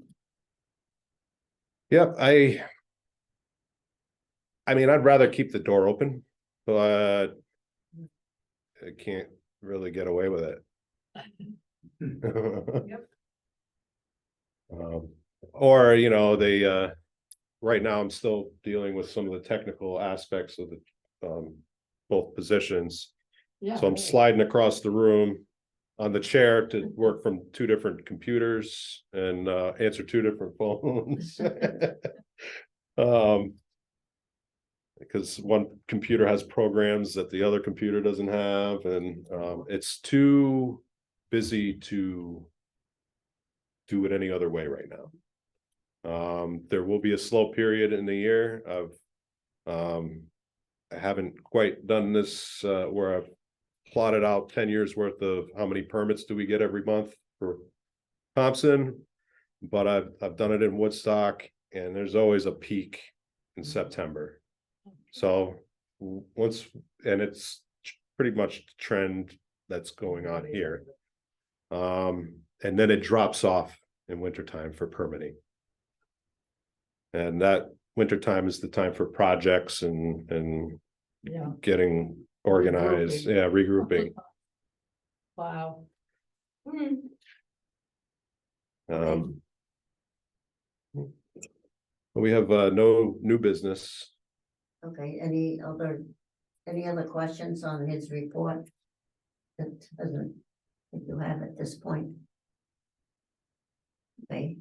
Yep, I mean, I'd rather keep the door open, but I can't really get away with it. Yep. Or, you know, right now I'm still dealing with some of the technical aspects of the, both positions. Yeah. So I'm sliding across the room on the chair to work from two different computers and answer two different phones. Because one computer has programs that the other computer doesn't have, and it's too busy to do it any other way right now. There will be a slow period in the year of I haven't quite done this where I've plotted out 10 years worth of how many permits do we get every month for Thompson, but I've done it in Woodstock, and there's always a peak in September. So once, and it's pretty much the trend that's going on here. And then it drops off in wintertime for permitting. And that wintertime is the time for projects and Yeah. getting organized, Regrouping. yeah, regrouping. Wow. We have no new business. Okay, any other questions on his report? That doesn't, if you have at this point. Okay,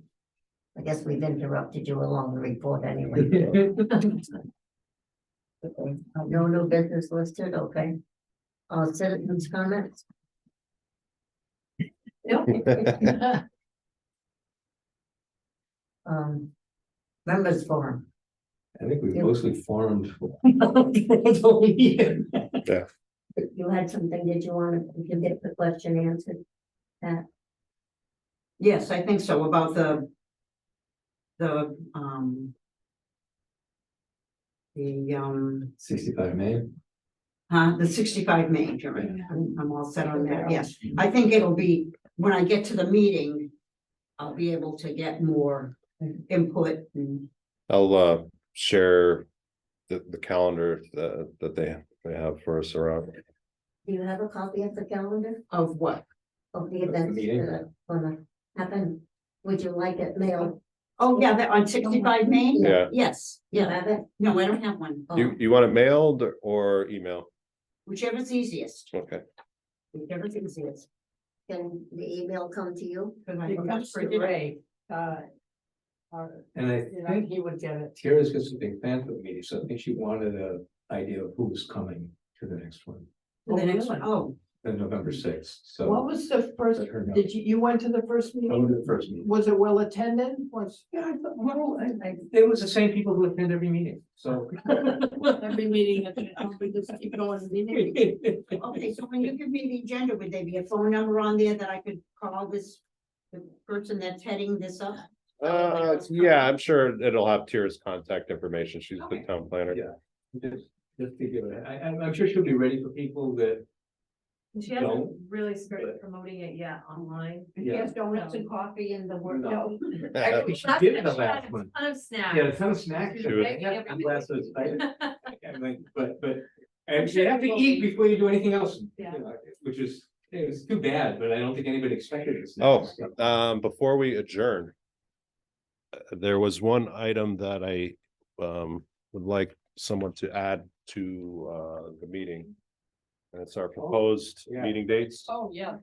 I guess we've interrupted you along the report anyway. Okay, no new business listed, okay. Citizens comments? Members forum. I think we mostly formed. Yeah. You had something, did you want to get the question answered? Yes, I think so, about the 65 May. the 65 Main, you're right. I'm all set on that, yes. I think it'll be, when I get to the meeting, I'll be able to get more input and, I'll share the calendar that they have for us around. Do you have a copy of the calendar of what? of the events meeting? that are gonna happen? Would you like it mailed? Oh, yeah, that on 65 Main? Yeah. Yes, You yeah, have it? no, I don't have one, Oh, You want it mailed or email? whichever's easiest, Okay. whichever's easiest. Can the email come to you? 'Cause I It forgot comes to to print it. Ray. And I You know, think he would get it. Tara's got some big fan club meeting, so I think she wanted an idea of who's coming to the next one, To the next one. Oh, the November 6th, so. What was the first, let her know. did you went to the first I meeting? went to the first meeting. Was it well attended? Was Yeah, well, it was the same people who attend every meeting, so. every meeting, we just keep going to meeting? okay, so when you give me the agenda, would there be a phone number on there that I could call this, the person that's heading this up? Yeah, I'm sure it'll have Tira's contact information. She's the Okay. town planner. Yeah. Just to give it, I'm sure she'll be ready for people that, She hasn't Don't. really started promoting it yet online. He has donuts and coffee in the work. No. No. I think she did the last one. Ton of snacks. Yeah, a ton of snacks. She was Yeah, making glasses, but, and you have to eat before you do anything else, you Yeah. know, which is, it's too bad, but I don't think anybody expected this. Oh, before we adjourn. There was one item that I would like someone to add to the meeting. And it's our proposed yeah. meeting dates. Oh, yeah.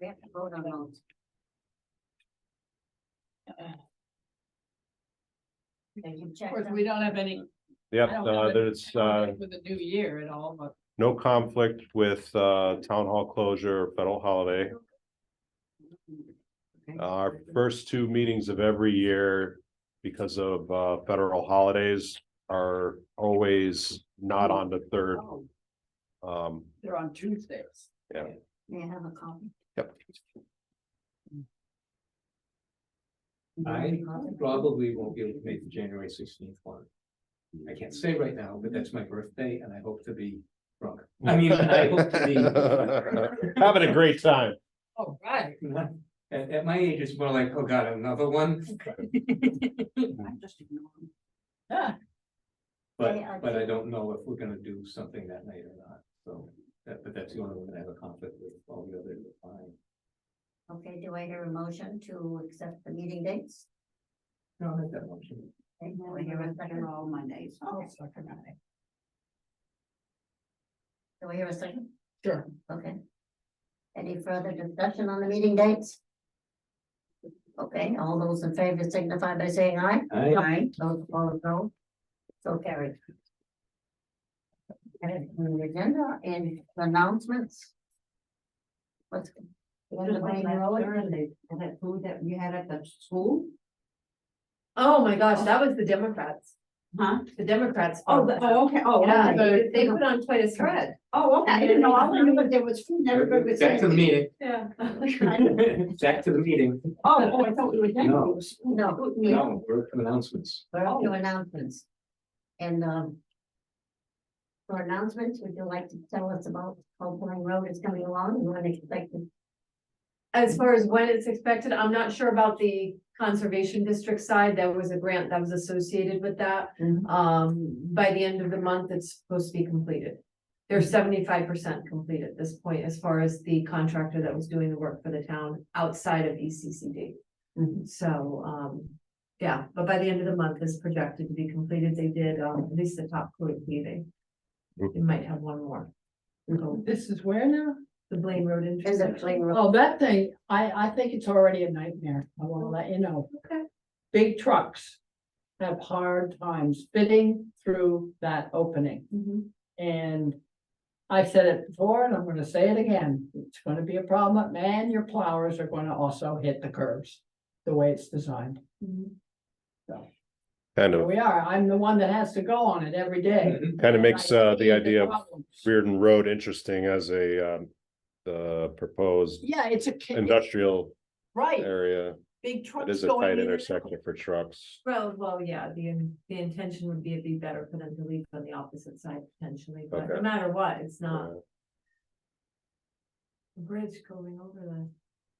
We have to vote on those. Can you Of check course, them? we don't have any. Yep, I don't have any there's conflict with the new year at all, but. no conflict with town hall closure or federal holiday. Our first two meetings of every year, because of federal holidays, are always not on the third. They're on Tuesdays. May I have a copy? Yep. I probably won't be able to make the January 16th one. I can't say right now, but that's my birthday and I hope to be drunk. I mean, I hope to be. Having a great time. Oh, right. At my age, it's more like, oh God, another one. I just ignore them. Yeah. But, Okay, but I don't know if we're gonna do something that night or not, so, but that's the only one that I have a conflict with, all the others are fine. Okay, do I hear a motion to accept the meeting dates? No, I make that motion. Okay, do I hear a second? They're all Mondays. Okay. Do I hear a second? Sure. Okay. Any further discussion on the meeting dates? Okay, all those in favor signify by saying aye. Aye. Those opposed, no. So carried. And the agenda and announcements. What's? Just like last Thursday, and that food that you had at the school, Oh, my gosh, that was the Democrats, huh? the Democrats. Okay, oh, Yeah, okay. they put on quite a spread. Oh, okay, I didn't know, all I knew was there was food, everybody was Back to the saying. meeting, Yeah. back to the meeting. Oh, I thought we were done. No. No, No, we're for announcements. we're up to announcements. And, for announcements, would you like to tell us about how Pine Road is coming along and when expected? As far as when it's expected, I'm not sure about the conservation district side. There was a grant that was associated with that. By the end of the month, it's supposed to be completed. They're 75% complete at this point, as far as the contractor that was doing the work for the town outside of ECCD. So, yeah, but by the end of the month is projected to be completed. They did, at least the top coat paving. They might have one more. This is where now? The Blaine Road Is it intersection. Plain Road? Oh, that thing, I think it's already a nightmare. I wanna let you know. Okay. Big trucks have hard times fitting through that opening. Mhm. And I said it before and I'm gonna say it again. It's gonna be a problem, and your plowers are gonna also hit the curves the way it's designed. Mhm. Kind Here of, we are. I'm the one that has to go on it every day. kind of makes And I see the idea of problems. Reardon Road interesting as a, the proposed Yeah, it's industrial right, area. big It trucks is a going tight in and out. intersection for trucks. Well, yeah, the intention would be it'd be better for them to leave on the opposite side potentially, but no Okay. matter what, it's not Yeah. a bridge going over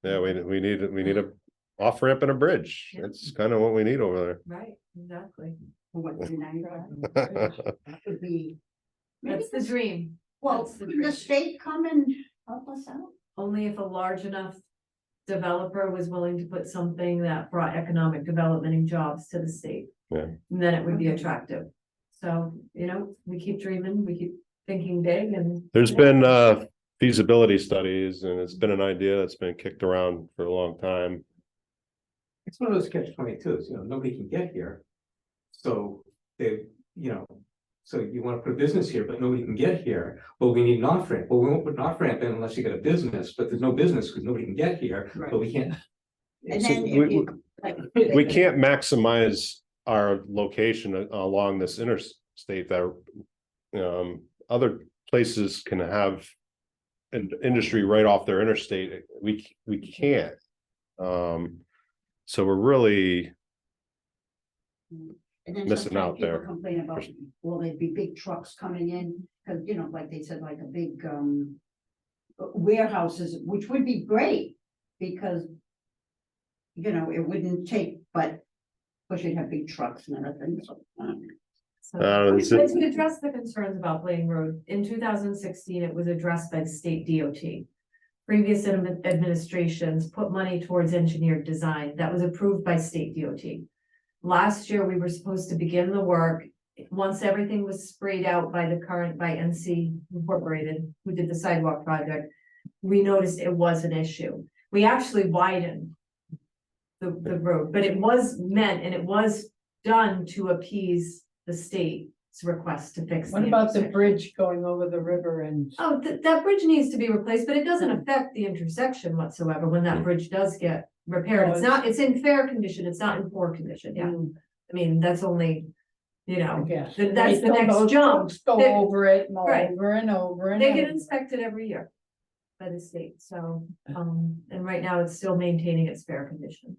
the, Yeah, we need a off ramp and a bridge. Yeah. That's kind of what we need over right, exactly. What, the nine there. that would be. Maybe That's the dream. Well, That's the could the dream. state come and help us out? Only if a large enough developer was willing to put something that brought economic development and jobs to the state. Yeah. And then it would be attractive. So, we keep dreaming, we keep thinking big and. There's been feasibility studies and it's been an idea that's been kicked around for a long time. It's one of those catch-22s, nobody can get here. So they, so you want to put a business here, but nobody can get here. Well, we need an off-ramp. Well, we won't put an off-ramp in unless you get a business, but there's no business because nobody can get here, but we can't. And So then we can't maximize our location along this interstate that other places can have an industry right off their interstate. We can't. So we're really, And then missing sometimes out people there. complain about, well, there'd be big trucks coming in, cause like they said, like a big, warehouses, which would be great, because. It wouldn't take, but, of course, you'd have big trucks and everything, so. So, It's- but to address the concerns about Blaine Road, in 2016, it was addressed by the state DOT. Previous administrations put money towards engineered design that was approved by state DOT. Last year, we were supposed to begin the work. Once everything was sprayed out by NC Incorporated, who did the sidewalk project, we noticed it was an issue. We actually widened the road, but it was meant and it was done to appease the state's request to fix. What about the intersection. bridge going over the river and? Oh, that bridge needs to be replaced, but it doesn't affect the intersection whatsoever when that bridge does get repaired. It's in fair condition. It's not in poor condition, yeah. I mean, that's only, I guess. that's the Right, next those jump. trucks Go They- over it and Right. over and over and. They get over. inspected every year by the state, so, and right now it's still maintaining its fair condition.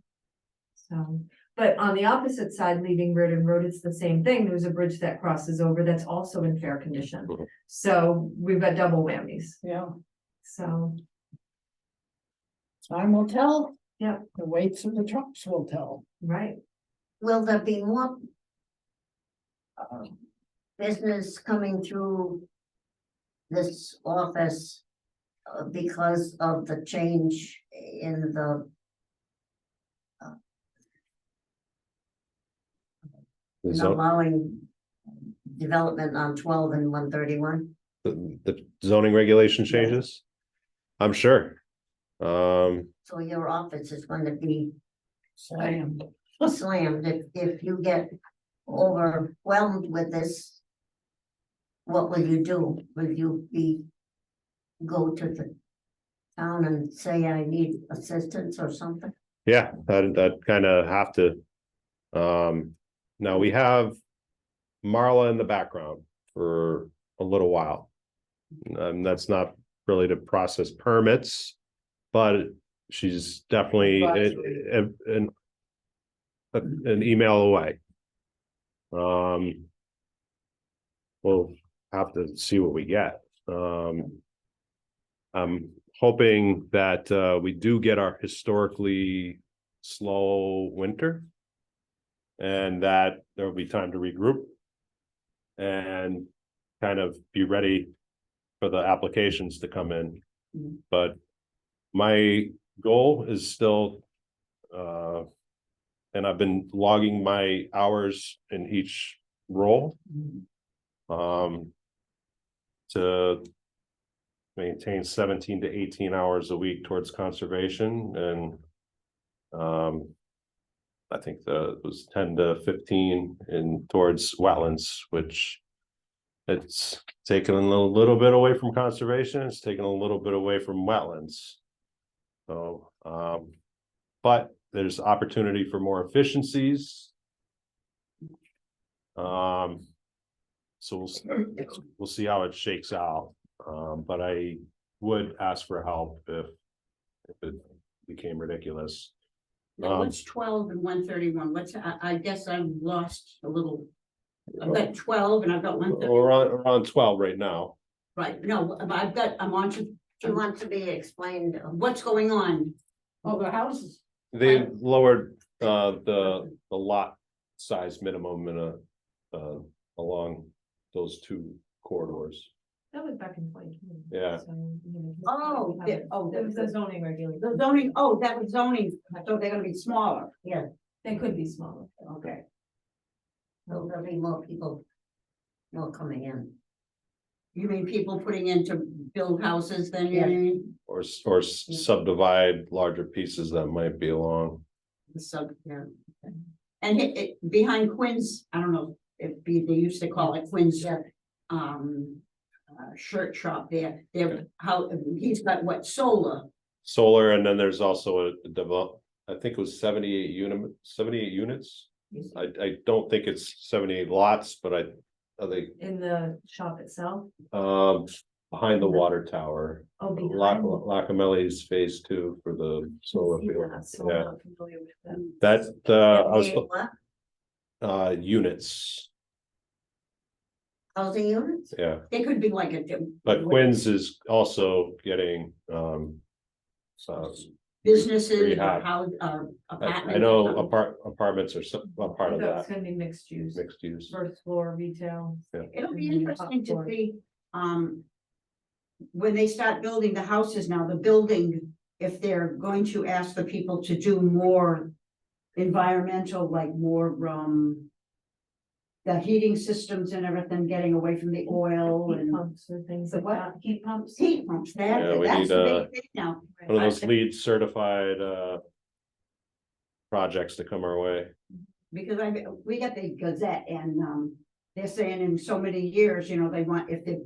So, but on the opposite side, leaving Reardon Road, it's the same thing. There's a bridge that crosses over that's also in fair condition. Mhm. So we've got double whammies, Yeah, so, time will tell. Yeah. The weights of the trucks will tell. right. Will there be more? business coming through this office because of the change in the So allowing development on 12 and 131? the zoning regulation changes? I'm sure. So your office is going to be Slammed. slammed if you get overwhelmed with this. What will you do? Will you go to the town and say, I need assistance or something? yeah, that kind of have to. Now we have Marla in the background for a little while. That's not really to process permits, but she's definitely an email away. We'll have to see what we get. I'm hoping that we do get our historically slow winter. And that there will be time to regroup. And kind of be ready for the applications to come in. But my goal is still, and I've been logging my hours in each role. To maintain 17 to 18 hours a week towards conservation and I think it was 10 to 15 in towards wetlands, which it's taken a little bit away from conservation. It's taken a little bit away from wetlands. So, but there's opportunity for more efficiencies. So we'll see how it shakes out. But I would ask for help if it became ridiculous. Now, what's 12 and 131? I guess I'm lost a little. I've got 12 and I've got 131. We're on 12 right now. Right, no, I'm on to, Do you want to be explained? what's going on? Oh, the houses. They lowered the lot size minimum in along those two corridors. That was back in 2020. Yeah. Oh, It was the zoning regulation. The zoning, oh, that was zoning, so they're gonna be smaller. Yeah, They could be smaller. Okay. so there'll be more people more coming in. You mean people putting in to build houses then, you Yeah. mean? Or subdivide larger pieces that might be along. The sub, yeah. And behind Quinn's, I don't know, they used to call it Quinn's, Yeah. shirt shop there, how, he's got what, solar? Solar, and then there's also I think it was 78 units. I don't think it's 78 lots, but are they In the shop itself. behind the water tower? Oh, behind. Lacamelli's phase 2 for the solar field. Yeah, so I'm Yeah. not familiar with them. That I was What? units, Housing units? yeah, They could be like a. but Quinn's is also getting Businesses or Rehab. how, I know apartments are a part of It's that gonna be mixed use, mixed use. first floor retail. It'll be and interesting to top floor. see, when they start building the houses now, the building, if they're going to ask the people to do more environmental, like more, the heating systems and everything, getting away from the oil Heat and pumps and things The like what? that, heat pumps. heat pumps, Yeah, we that's need, the big thing now. Right. One of those LEED certified projects to come our way. Because we got the Gazette and, they're saying in so many years, they want, if they're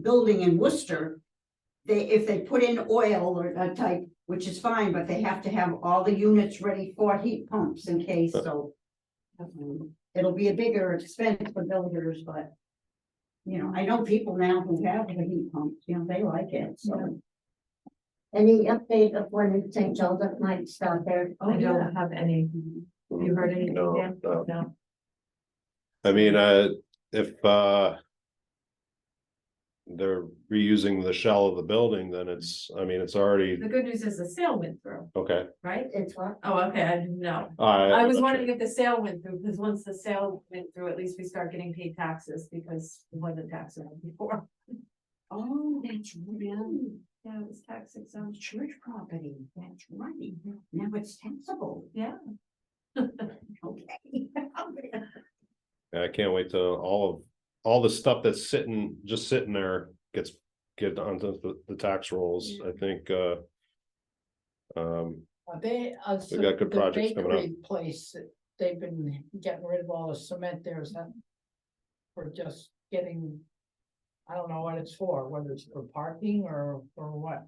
building in Worcester. If they put in oil or a type, which is fine, but they have to have all the units ready for heat pumps in case, so. It'll be a bigger expense for builders, but. I know people now who have the heat pumps, they like it, so. Any update of when St. Joseph might start there? I don't have any, have you heard anything? No, Dan? no. No. I mean, if they're reusing the shell of the building, then it's, I mean, it's already, The good news is the sale went through, okay. right? It's what? Oh, okay, I didn't know. I was Okay. wondering if the sale went through, because once the sale went through, at least we start getting paid taxes because it wasn't taxed on before. Oh, that's right. Yeah, it was tax exempt. Church property, that's right. Now it's taxable. Yeah. Okay. I can't wait till all the stuff that's just sitting there get onto the tax rolls, I think, They, We got good the projects coming up. bakery place, they've been getting rid of all the cement there, is that? For just getting, I don't know what it's for, whether it's for parking or what.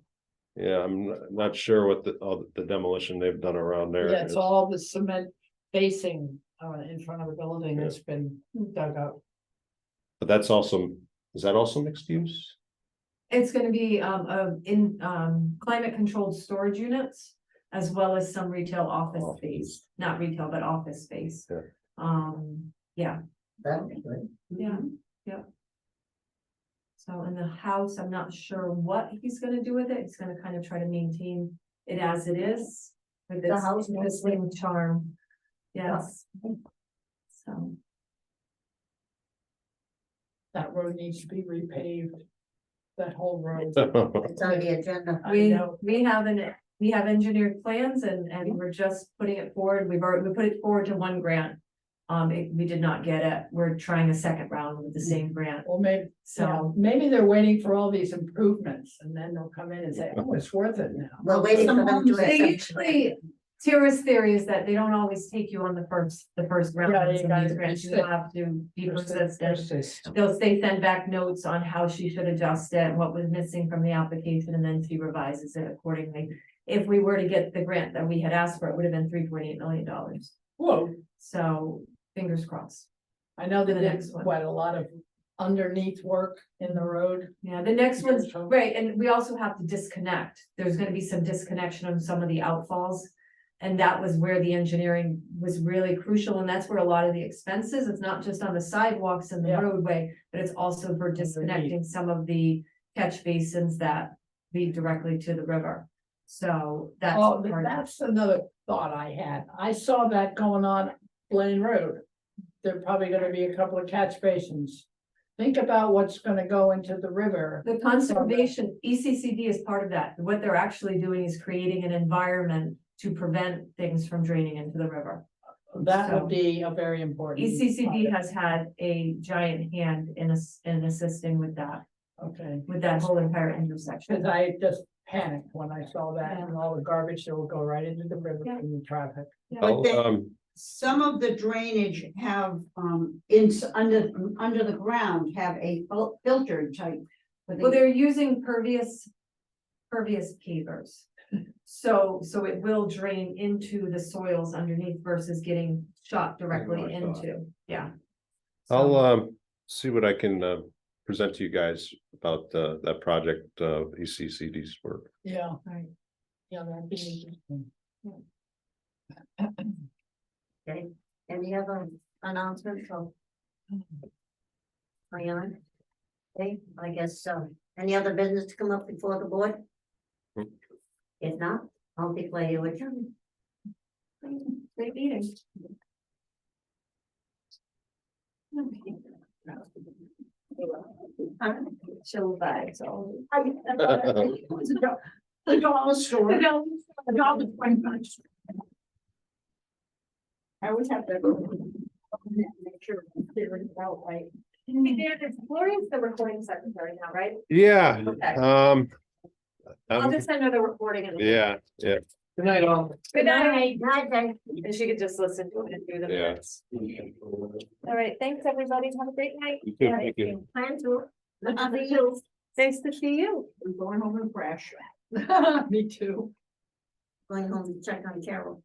yeah, I'm not sure what all the demolition they've done around there. Yeah, it's is. all the cement facing in front of the building Yeah. that's been dug up. But is that also mixed use? It's gonna be, in, climate controlled storage units, as well as some retail office Office. space, not retail, but office space. Yeah. Yeah, That'd be good. yeah, yeah. So in the house, I'm not sure what he's gonna do with it, he's gonna kind of try to maintain it as it is. With The its house existing charm, yes. So, That road needs to be repaved. That whole road. It's on the agenda. I we, know. we have engineered plans and we're just putting it forward, we put it forward to one grant. We did not get it, we're trying a second round with the same grant, Well, maybe, so. maybe they're waiting for all these improvements and then they'll come in and say, oh, it's worth it now. We're waiting for them to. They accept. usually, Tara's theory is that they don't always take you on the first round. Yeah, you of these gotta grants. You persist. have to be persistent. Persist. They send back notes on how she should adjust it and what was missing from the application, and then she revises it accordingly. If we were to get the grant that we had asked for, it would have been $3.8 million. Whoa, So fingers crossed. I know The that next there's one. quite a lot of underneath work in the road. Yeah, the next one's, So- right, and we also have to disconnect. There's gonna be some disconnection on some of the outfalls. And that was where the engineering was really crucial, and that's where a lot of the expenses, it's not just on the sidewalks and the Yeah. roadway, but it's also for disconnecting some of the catch basins that lead directly to the river. So that's Oh, part of it. that's another thought I had. I saw that going on Blaine Road. There are probably gonna be a couple of catch basins. Think about what's gonna go into the river. The conservation, ECCD is part of that. What they're actually doing is creating an environment to prevent things from draining into the river. That So- would be a very important. ECCD has had a giant hand in assisting with that whole entire intersection. Cause I just panicked when I saw that and all the garbage that will go right into the river Yeah. from the traffic. Well, then- Some of the drainage have, under the ground have a filtered type. Well, they're using pervious pavers. So it will drain into the soils underneath versus getting shot directly Oh my God. into, yeah. I'll see what I can present to you guys about that project, ECCD's work. Yeah. Right. Yeah, that'd be interesting. Okay, any other announcements or? Mariana? Okay, I guess, any other business to come up before the board? Hmm. If not, I'll declare you adjourned. Great meeting. So bad, so. The dollar store. The dollar $25. I always have to. Make sure I'm figuring it out right. Gloria's the recording secretary now, right? Yeah, Okay. I'll um, just send her the recording. and- yeah. Good night, all. Good night. Night, then. And she could just listen to it and do the Yeah. minutes. All right, thanks, everybody. Have a great night. You too, thank you. Plan to. Nice to see you. I'm going home and crash. Me too. Going home to check on Carol.